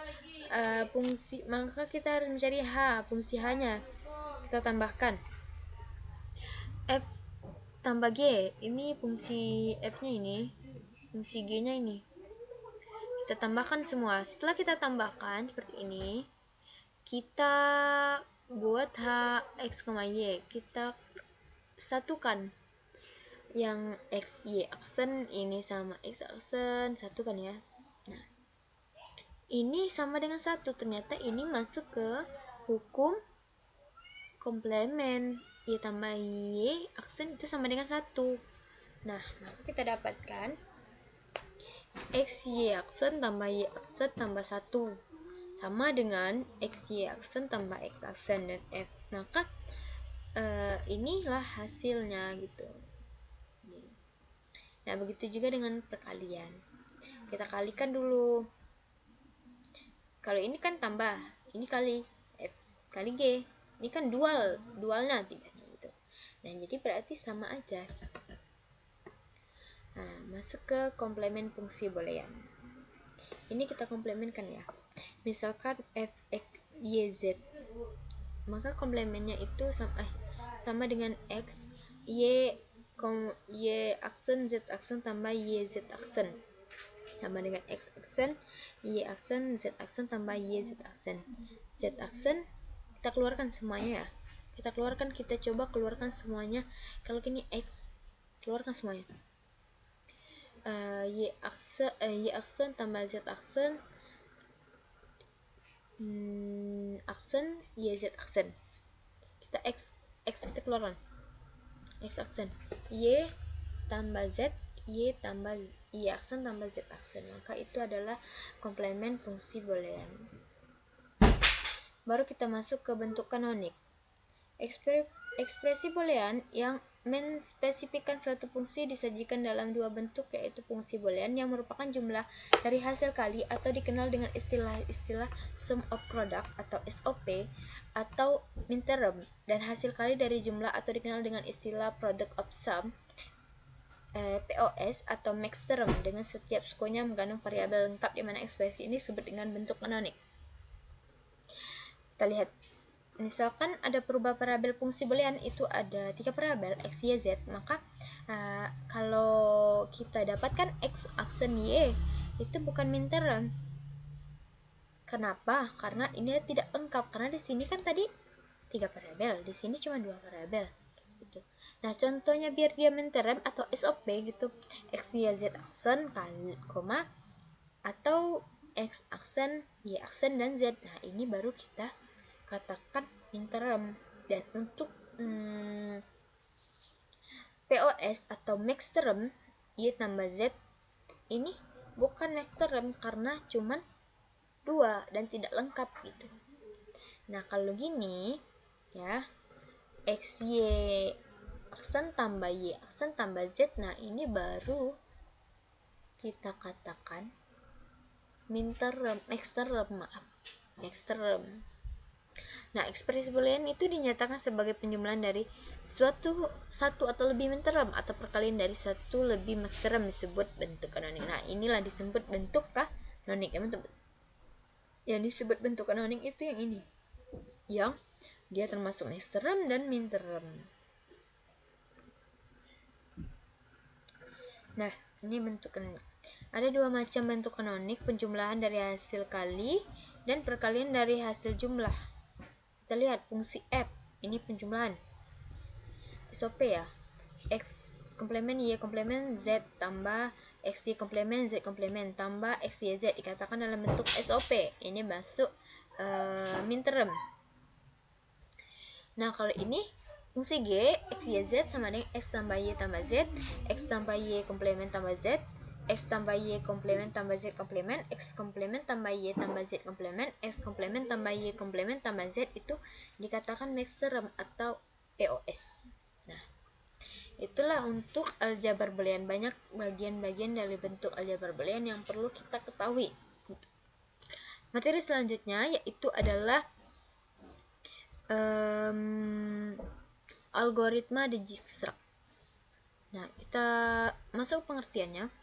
A: fungsi, maka kita harus mencari h, fungsi h-nya. Kita tambahkan f tambah g, ini fungsi f-nya, ini fungsi g-nya, ini kita tambahkan semua. Setelah kita tambahkan seperti ini, kita buat h x, y, kita satukan yang x y aksen ini sama x aksen, satukan ya. Nah, ini sama dengan 1. Ternyata ini masuk ke hukum komplemen. Y tambah y aksen itu sama dengan 1. Nah, maka kita dapatkan x y aksen tambah y aksen tambah 1 sama dengan x y aksen tambah x aksen dan f. Maka inilah hasilnya gitu. Nah, begitu juga dengan perkalian. Kita kalikan dulu. Kalau ini kan tambah, ini kali f kali g. Ini kan dualnya tidak gitu. Nah, jadi berarti sama aja. Nah, masuk ke komplemen fungsi boolean. Ini kita komplemenkan ya. misalkan f(x, y, z), maka komplemennya itu sama dengan x, y aksen, z aksen tambah y z aksen, sama dengan x aksen, y aksen, z aksen tambah y z aksen. Z aksen kita keluarkan semuanya ya. Kita coba keluarkan semuanya. Kalau gini x, keluarkan semuanya. Y aksen tambah z aksen, aksen y z aksen. Kita x kita keluarkan. X aksen, y tambah z, y tambah y aksen tambah z aksen. Maka itu adalah komplement fungsi boolean. Baru kita masuk ke bentuk kanonik. Ekspresi boolean yang menspesifikkan suatu fungsi disajikan dalam dua bentuk, yaitu fungsi boolean yang merupakan jumlah dari hasil kali atau dikenal dengan istilah sum of product atau SOP, atau minterm, dan hasil kali dari jumlah atau dikenal dengan istilah product of sum POS atau maxterm, dengan setiap sukunya mengandung variabel lengkap, di mana ekspresi ini disebut dengan bentuk kanonik. Kita lihat, misalkan ada perubahan variabel fungsi boolean, itu ada 3 variabel x, y, z, maka kalau kita dapatkan x aksen y itu bukan minterm. Kenapa? Karena ini tidak lengkap, karena di sini kan tadi 3 variabel, di sini cuma 2 variabel gitu. Nah, contohnya biar dia minterm atau SOP gitu, x, y, z aksen koma atau x aksen, y aksen, dan z. Nah, ini baru kita katakan minterm. Dan untuk POS atau maxterm, y tambah z, ini bukan maxterm karena cuman 2 dan tidak lengkap gitu. Nah, kalau gini ya, x, y aksen tambah y aksen tambah z, nah ini baru kita katakan maxterm. Nah, ekspresi boolean itu dinyatakan sebagai penjumlahan dari satu atau lebih minterm atau perkalian dari satu lebih maxterm, disebut bentuk kanonik. Nah, inilah disebut bentuk kanonik. Yang disebut bentuk kanonik itu yang ini, yang dia termasuk maxterm dan minterm. Nah, ini bentuk kanonik. Ada 2 macam bentuk kanonik, penjumlahan dari hasil kali dan perkalian dari hasil jumlah. Kita lihat fungsi f, ini penjumlahan SOP ya, x komplement y komplement z tambah x y komplement z komplement tambah x y z dikatakan dalam bentuk SOP. Ini masuk minterm. Nah, kalau ini fungsi g x y z sama dengan x tambah y tambah z, x tambah y komplement tambah z, x tambah y komplement tambah z komplement, x komplement tambah y tambah z komplement, x komplement tambah y komplement tambah z, itu dikatakan maxterm atau POS. Nah, itulah untuk aljabar boolean. Banyak bagian-bagian dari bentuk aljabar boolean yang perlu kita ketahui. Materi selanjutnya yaitu adalah algoritma Dijkstra's. Nah, kita masuk pengertiannya.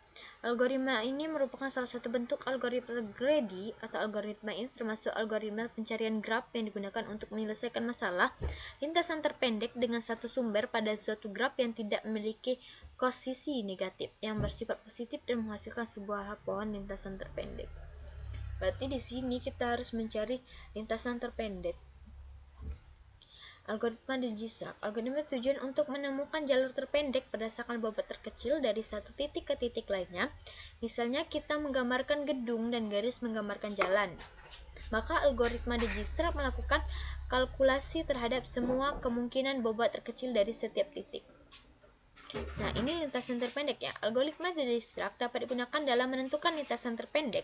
A: Algoritma ini merupakan salah satu bentuk algoritma greedy, atau algoritma ini termasuk algoritma pencarian graf yang digunakan untuk menyelesaikan masalah lintasan terpendek dengan satu sumber pada suatu graf yang tidak memiliki kosisi negatif, yang bersifat positif dan menghasilkan sebuah pohon lintasan terpendek. Berarti di sini kita harus mencari lintasan terpendek. Algoritma Dijkstra's. Algoritma tujuan untuk menemukan jalur terpendek berdasarkan bobot terkecil dari satu titik ke titik lainnya. Misalnya kita menggambarkan gedung dan garis menggambarkan jalan. Maka algoritma Dijkstra's melakukan kalkulasi terhadap semua kemungkinan bobot terkecil dari setiap titik. Nah, ini lintasan terpendek ya. Algoritma Dijkstra's dapat digunakan dalam menentukan lintasan terpendek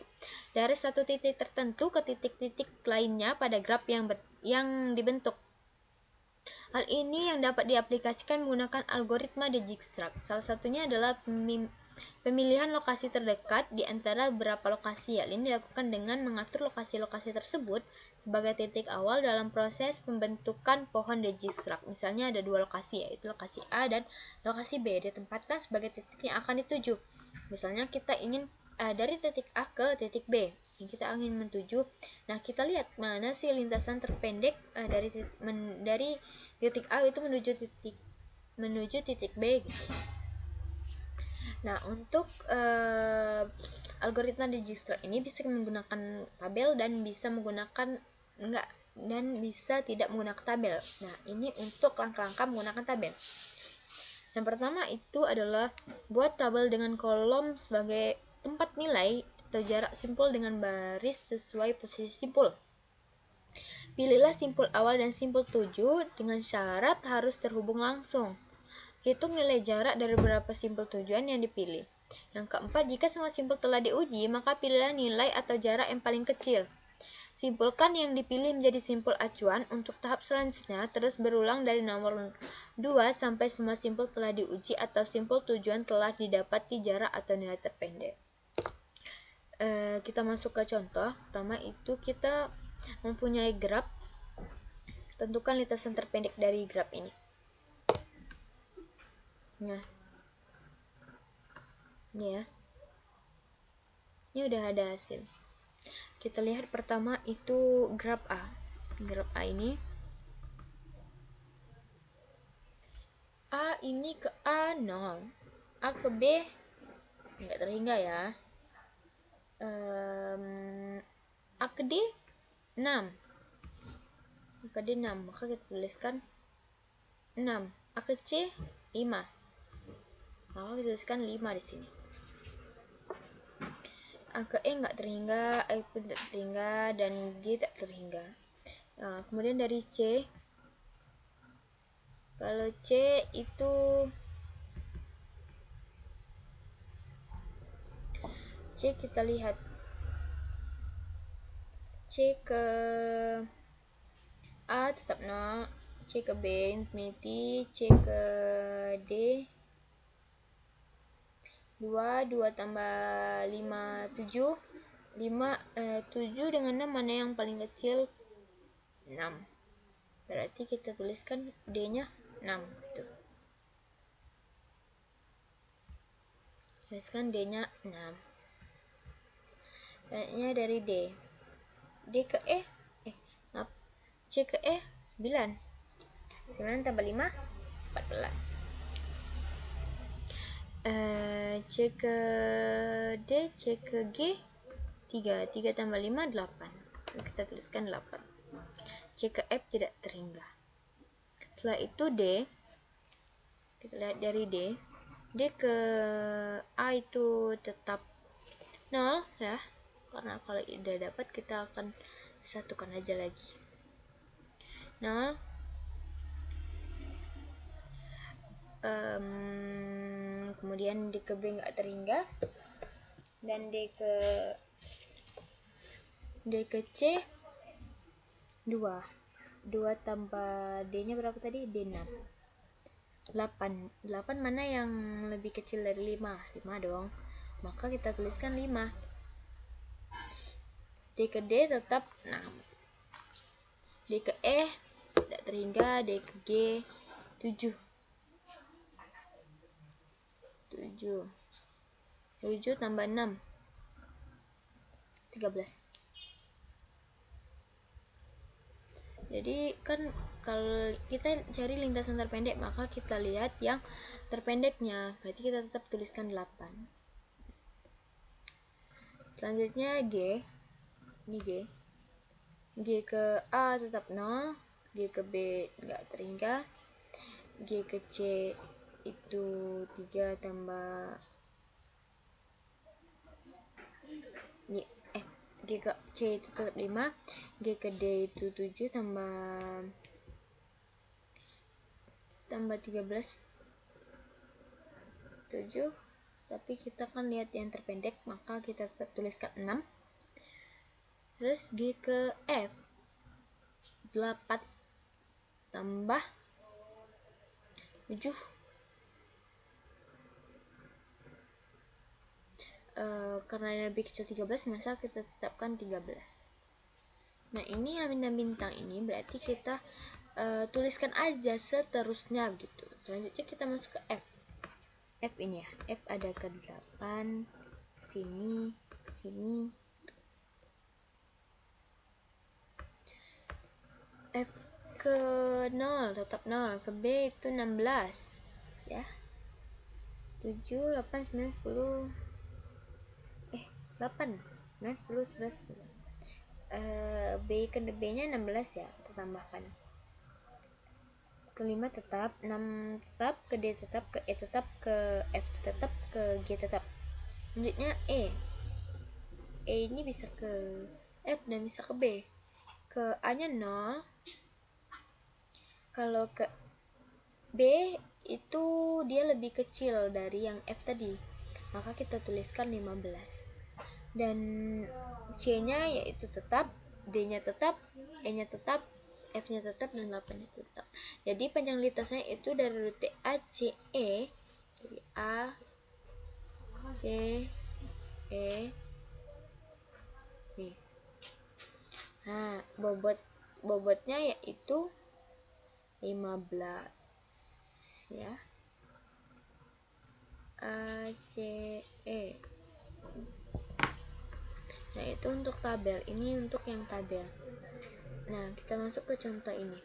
A: dari satu titik tertentu ke titik-titik lainnya pada graf yang dibentuk. Hal ini yang dapat diaplikasikan menggunakan algoritma Dijkstra's. Salah satunya adalah pemilihan lokasi terdekat di antara beberapa lokasi. Hal ini dilakukan dengan mengatur lokasi-lokasi tersebut sebagai titik awal dalam proses pembentukan pohon Dijkstra's. Misalnya ada 2 lokasi, yaitu lokasi A dan lokasi B, ditempatkan sebagai titik yang akan dituju. Misalnya kita ingin dari titik A ke titik B. kita ingin menuju. Nah, kita lihat mana sih lintasan terpendek dari titik A itu menuju titik B gitu. Nah, untuk algoritma Dijkstra ini bisa menggunakan tabel dan bisa tidak menggunakan tabel. Nah, ini untuk langkah-langkah menggunakan tabel. Yang pertama itu adalah buat tabel dengan kolom sebagai tempat nilai atau jarak simpul dengan baris sesuai posisi simpul. Pilihlah simpul awal dan simpul tuju dengan syarat harus terhubung langsung. Hitung nilai jarak dari beberapa simpul tujuan yang dipilih. Yang keempat, jika semua simpul telah diuji, maka pilihlah nilai atau jarak yang paling kecil. Simpulkan yang dipilih menjadi simpul acuan untuk tahap selanjutnya, terus berulang dari nomor 2 sampai semua simpul telah diuji atau simpul tujuan telah didapati jarak atau nilai terpendek. Kita masuk ke contoh. Pertama itu kita mempunyai graf. Tentukan lintasan terpendek dari graf ini. Nah, ini ya. Ini udah ada hasil. Kita lihat pertama itu graf A. Graf A ini A ini ke A 0, A ke B nggak terhingga ya. A ke D 6, A ke D 6, maka kita tuliskan 6. A ke C 5, maka kita tuliskan 5 di sini. A ke E nggak terhingga, E pun tidak terhingga, dan G tak terhingga. Nah, kemudian dari C, kalau C itu kita lihat C ke A tetap 0, C ke B infinity, C ke D 2, 2 tambah 5, 7. 7 dengan 6 mana yang paling kecil? 6. Berarti kita tuliskan D-nya 6. Tuh. Tuliskan D-nya 6. Selanjutnya dari D. D ke E. C ke E 9. 9 tambah 5, 14. C ke D, C ke G 3, 3 tambah 5, 8. Kita tuliskan 8. C ke F tidak terhingga. Setelah itu D, kita lihat dari D, D ke A itu tetap 0 ya, karena kalau udah dapat kita akan satukan aja lagi. 0, kemudian D ke B nggak terhingga, dan D ke C 2. 2 tambah D-nya berapa tadi? D 6. 8. 8 mana yang lebih kecil dari 5? 5 dong. Maka kita tuliskan 5. D ke D tetap 6. D ke E tidak terhingga, D ke G 7. 7 tambah 6, 13. Jadi kan kalau kita cari lintasan terpendek, maka kita lihat yang terpendeknya. Berarti kita tetap tuliskan 8. Selanjutnya G. Ini G. G ke A tetap 0, G ke B enggak terhingga. G ke C itu 3 tambah G ke C itu tetap 5, G ke D itu 7 tambah 13, 7. Tapi kita kan lihat yang terpendek, maka kita tetap tuliskan 6. Terus G ke F 8 tambah 7. Karena lebih kecil 13, maka kita tetapkan 13. Nah, ini yang bintang-bintang ini berarti kita tuliskan aja seterusnya gitu. Selanjutnya kita masuk ke F. F ini ya. F ada ke 8, sini, sini. F ke 0 tetap 0, ke B itu 16 ya. 7, 8, 9, 10 8, 9, 10, 11 B ke B nya 16 ya, kita tambahkan. Kelima tetap, 6 tetap, ke D tetap, ke E tetap, ke F tetap, ke G tetap. Selanjutnya E ini bisa ke F dan bisa ke B. Ke A nya 0, kalau ke B itu dia lebih kecil dari yang F tadi, maka kita tuliskan 15. Dan C nya yaitu tetap, D nya tetap, E nya tetap, F nya tetap, dan 8 nya tetap. Jadi panjang lintasnya itu dari rute A, C, E, dari A, C, E, B. Nah, bobotnya yaitu 15 ya. A, C, E. Nah, itu untuk tabel. Ini untuk yang tabel. Nah, kita masuk ke contoh ini.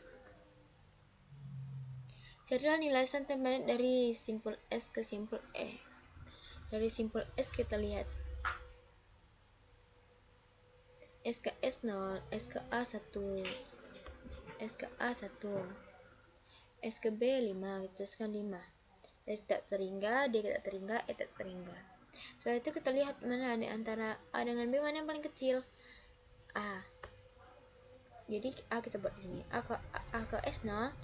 A: Carilah nilai santai pendek dari simpul S ke simpul E. Dari simpul S kita lihat. S ke S 0, S ke A 1, S ke A 1, S ke B 5, teruskan 5. S tak terhingga, D tak terhingga, E tak terhingga. Setelah itu kita lihat mana di antara A dengan B mana yang paling kecil. A. Jadi A kita buat di sini. A ke S 0,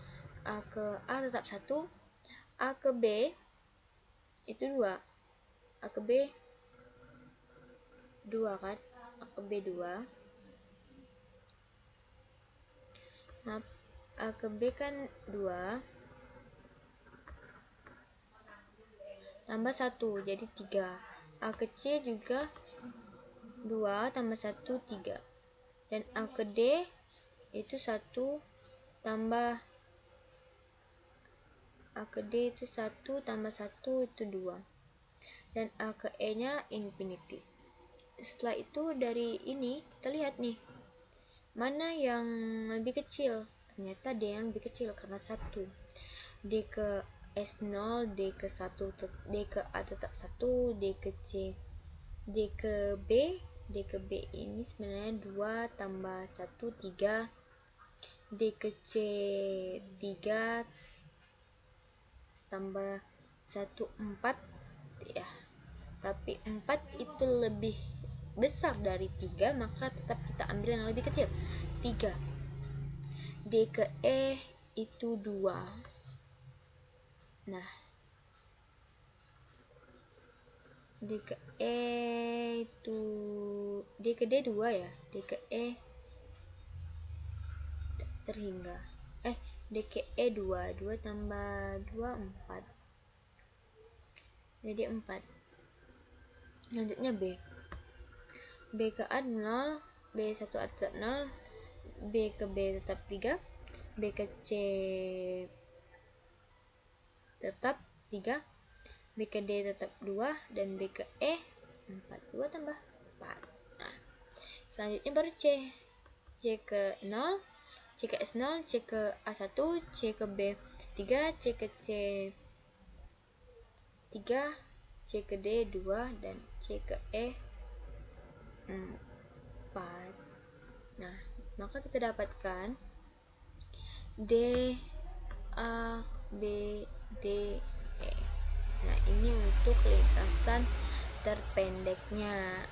A: A ke A tetap 1, A ke B itu 2. A ke B 2 kan? A ke B 2. Maaf, A ke B kan 2 tambah 1 jadi 3. A ke C juga 2 tambah 1 3. Dan A ke D itu 1 tambah A ke D itu 1 tambah 1 itu 2. Dan A ke E nya infinity. Setelah itu dari ini kita lihat nih, mana yang lebih kecil. Ternyata D yang lebih kecil karena 1. D ke S0, D ke 1, D ke A tetap 1, D ke C, D ke B, D ke B ini sebenarnya 2 tambah 1 3, D ke C 3 tambah 1 4 ya. Tapi 4 itu lebih besar dari 3, maka tetap kita ambil yang lebih kecil, 3. D ke E itu 2. Nah, D ke E itu D ke D 2 ya. D ke E terhingga. D ke E 2. 2 tambah 2 4. Jadi 4. Selanjutnya B. B ke A 0, B 1 A tetap 0, B ke B tetap 3, B ke C tetap 3, B ke D tetap 2, dan B ke E 4. 2 tambah 4. Nah, selanjutnya baru C. C ke 0, C ke S0, C ke A1, C ke B 3, C ke C 3, C ke D 2, dan C ke E 4. Nah, maka kita dapatkan D, A, B, D, E. Nah, ini untuk lintasan terpendeknya.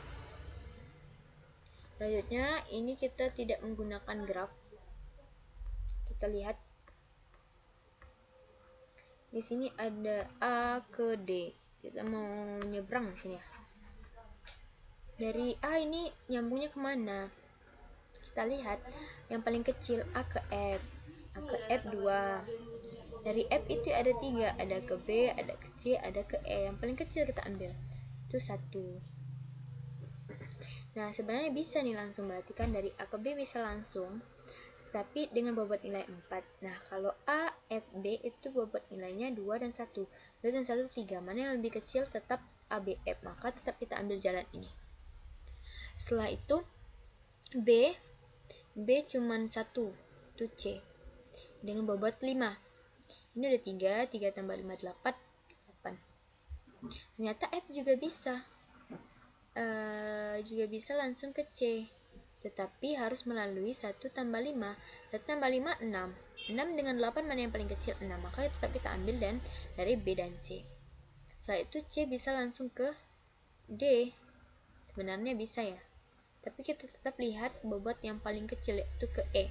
A: Selanjutnya, ini kita tidak menggunakan graf. Kita lihat. Di sini ada A ke D. Kita mau nyebrang sini ya. Dari A ini nyambungnya kemana? Kita lihat yang paling kecil A ke F. A ke F 2. Dari F itu ada 3, ada ke B, ada ke C, ada ke E. Yang paling kecil kita ambil itu 1. Nah, sebenarnya bisa nih langsung, berarti kan dari A ke B bisa langsung, tapi dengan bobot nilai 4. Nah, kalau A, F, B itu bobot nilainya 2 dan 1. 2 dan 1 3. Mana yang lebih kecil tetap A, B, F. Maka tetap kita ambil jalan ini. Setelah itu B cuman 1. yaitu C dengan bobot 5. Ini udah 3 tambah 5 8. Ternyata F juga bisa langsung ke C, tetapi harus melalui 1 tambah 5. 1 tambah 5 6. 6 dengan 8 mana yang paling kecil? 6. Maka tetap kita ambil dan dari B dan C. Setelah itu C bisa langsung ke D. Sebenarnya bisa ya, tapi kita tetap lihat bobot yang paling kecil yaitu ke E.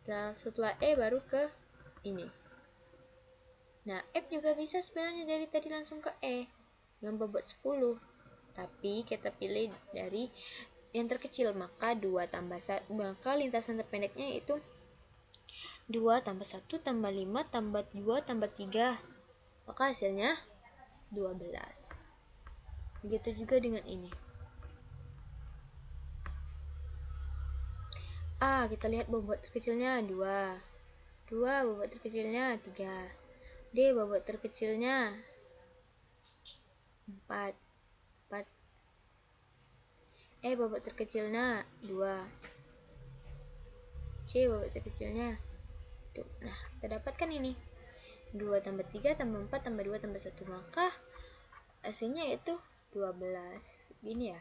A: Nah, setelah E baru ke ini. Nah, F juga bisa sebenarnya dari tadi langsung ke E dengan bobot 10. Tapi kita pilih dari yang terkecil, maka 2 tambah 1, maka lintasan terpendeknya itu 2 tambah 1 tambah 5 tambah 2 tambah 3. Maka hasilnya 12. Begitu juga dengan ini. A, kita lihat bobot terkecilnya 2. 2 bobot terkecilnya 3. D bobot terkecilnya 4. E bobot terkecilnya 2. C bobot terkecilnya tuh. Nah, kita dapatkan ini 2 tambah 3 tambah 4 tambah 2 tambah 1, maka hasilnya yaitu 12. Gini ya.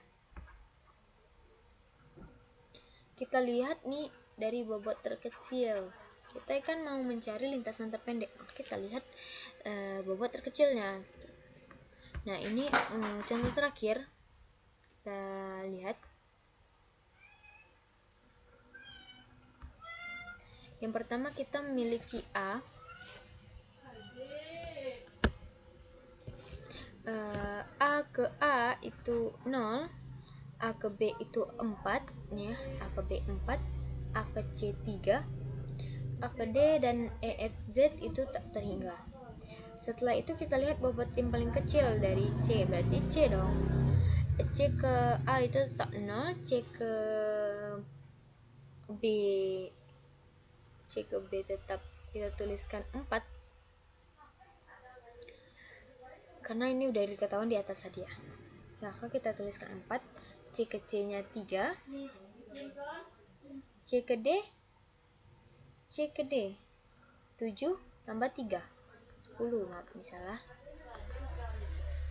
A: Kita lihat nih dari bobot terkecil. Kita kan mau mencari lintasan terpendek, maka kita lihat bobot terkecilnya. Nah, ini contoh terakhir. Kita lihat. Yang pertama kita memiliki A. A ke A itu 0, A ke B itu 4 ya, A ke B 4, A ke C 3, A ke D dan E F Z itu tak terhingga. Setelah itu kita lihat bobot yang paling kecil dari C, berarti C dong. C ke A itu tetap 0, C ke B tetap kita tuliskan 4 karena ini udah diketahui di atas saja. Maka kita tuliskan 4, C ke C nya 3, C ke D 7 tambah 3 10, maaf ini salah,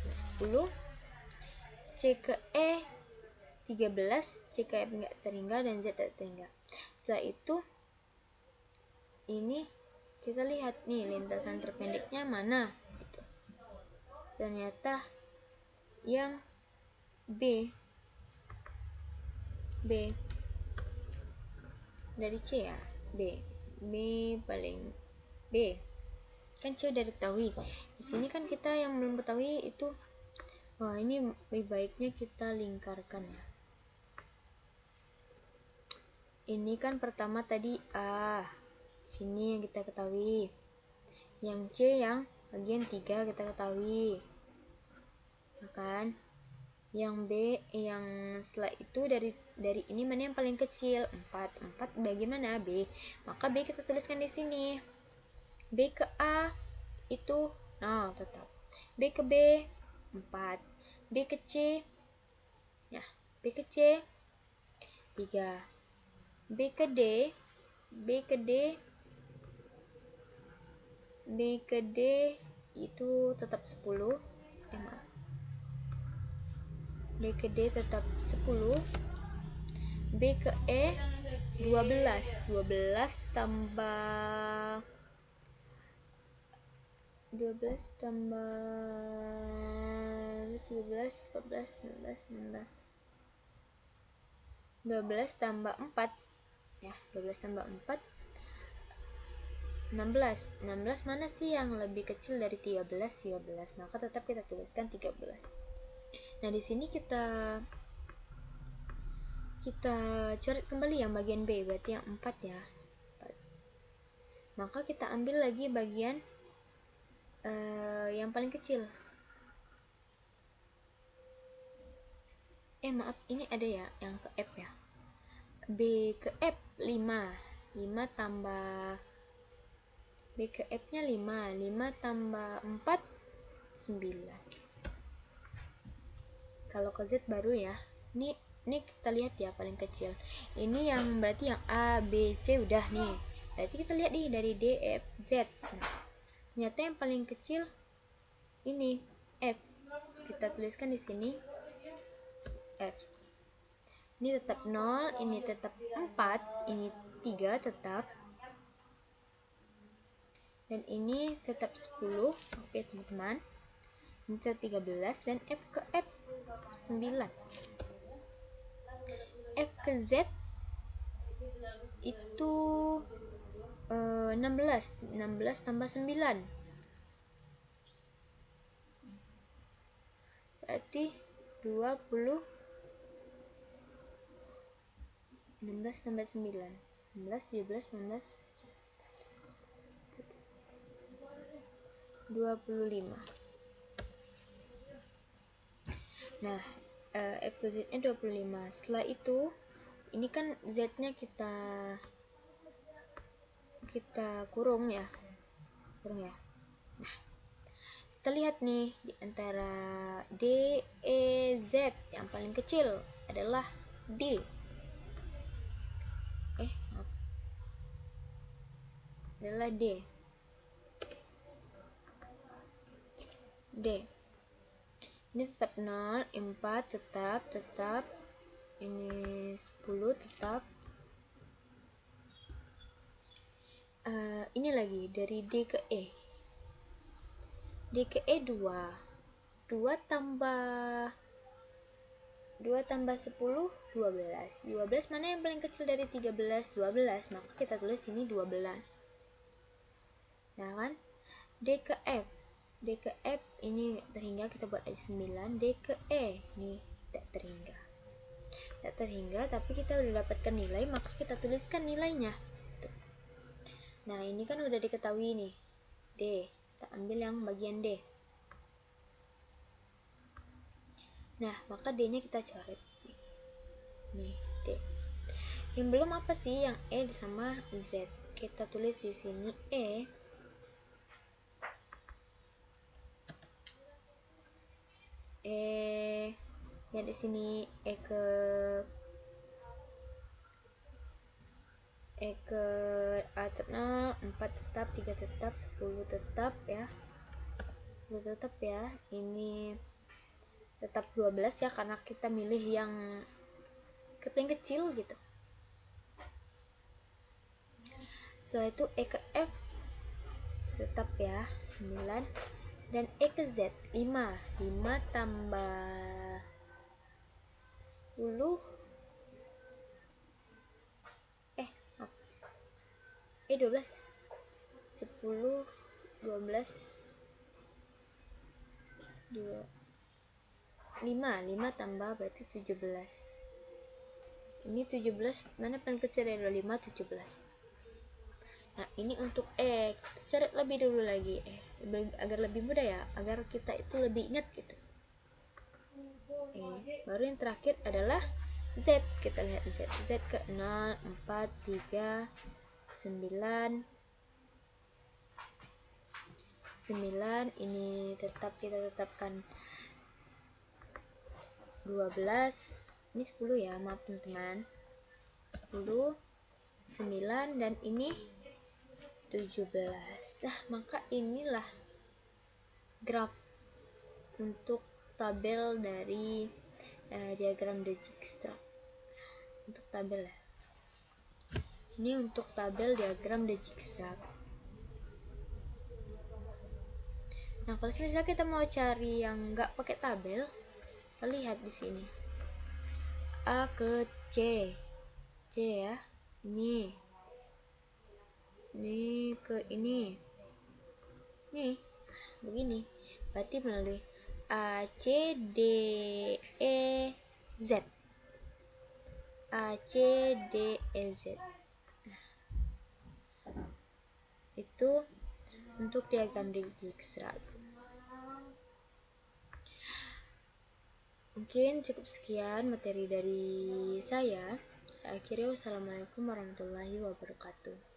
A: 10. C ke E 13, C ke F enggak terhingga dan Z tak terhingga. Setelah itu ini kita lihat nih lintasan terpendeknya mana gitu. Ternyata yang B dari C ya, B paling B kan C udah diketahui. Di sini kan kita yang belum ketahui itu, wah ini lebih baiknya kita lingkarkan ya. Ini kan pertama tadi A, sini yang kita ketahui, yang C yang bagian 3 kita ketahui ya kan. Yang B yang setelah itu dari ini mana yang paling kecil? 4 bagaimana B? Maka B kita tuliskan di sini. B ke A itu 0 tetap. B ke B 4. B ke C ya, B ke C 3. B ke D itu tetap 10. B ke D tetap 10. B ke E 12 tambah 13 14 15 16 12 tambah 4 ya, 12 tambah 4 16 mana sih yang lebih kecil dari 13? Maka tetap kita tuliskan 13. Nah, di sini kita coret kembali yang bagian B, berarti yang 4 ya. 4. Maka kita ambil lagi bagian yang paling kecil. Maaf, ini ada ya yang ke F ya. B ke F 5 tambah B ke F nya 5 tambah 4 9. Kalau ke Z baru ya, ini ini kita lihat ya paling kecil. Ini yang berarti yang A, B, C udah nih. Berarti kita lihat nih dari D, E, F, Z. Nah, ternyata yang paling kecil ini F. Kita tuliskan di sini F. Ini tetap 0, ini tetap 4, ini 3 tetap. Dan ini tetap 10. Oke, teman-teman. Ini tetap 13 dan F ke F 9. F ke Z itu 16 tambah 9 berarti 20. 16 tambah 9 16, 17, 19, 25. Nah, F ke Z nya 25. Setelah itu ini kan Z nya kita kurung ya. Nah, kita lihat nih di antara D, E, Z yang paling kecil adalah D. Adalah D. Ini tetap 0, 4 tetap. Ini 10 tetap. Ini lagi dari D ke E. D ke E 2. 2 tambah 10, 12. 12 mana yang paling kecil dari 13? 12. Maka kita tulis ini 12. Nah kan? D ke F. D ke F ini terhingga, kita buat ada 9. D ke E nih tidak terhingga. Tidak terhingga, tapi kita udah dapatkan nilai, maka kita tuliskan nilainya. Tuh. Nah, ini kan udah diketahui nih. D. Kita ambil yang bagian D. Nah, maka D-nya kita coret. Nih, D. Yang belum apa sih? Yang E sama Z. Kita tulis di sini E. Ya di sini E ke 0, 4 tetap, 3 tetap, 10 tetap ya. 10 tetap ya. Ini tetap 12 ya, karena kita milih yang paling kecil gitu. Setelah itu E ke F tetap ya 9, dan E ke Z 5. 5 tambah 10 12. 10, 12, 2, 5 tambah berarti 17. Ini 17 mana paling kecil dari 5? 17. Nah, ini untuk kita cari lebih dulu lagi agar lebih mudah ya, agar kita itu lebih ingat gitu. Baru yang terakhir adalah Z. Kita lihat Z. Z ke 0, 4, 3, 9. 9 ini tetap kita tetapkan 12. Ini 10 ya, maaf teman-teman. 10, 9, dan ini 17. Nah, maka inilah graf untuk tabel dari diagram Dijkstra. Untuk tabel ya. Ini untuk tabel diagram Dijkstra. Nah, kalau misalnya kita mau cari yang nggak pakai tabel, kita lihat di sini. A ke C. C ya. Ini ke ini. Nih, begini. Berarti melalui A, C, D, E, Z. A, C, D, E, Z. Itu untuk diagram Dijkstra. Mungkin cukup sekian materi dari saya. Saya akhiri, wassalamualaikum warahmatullahi wabarakatuh.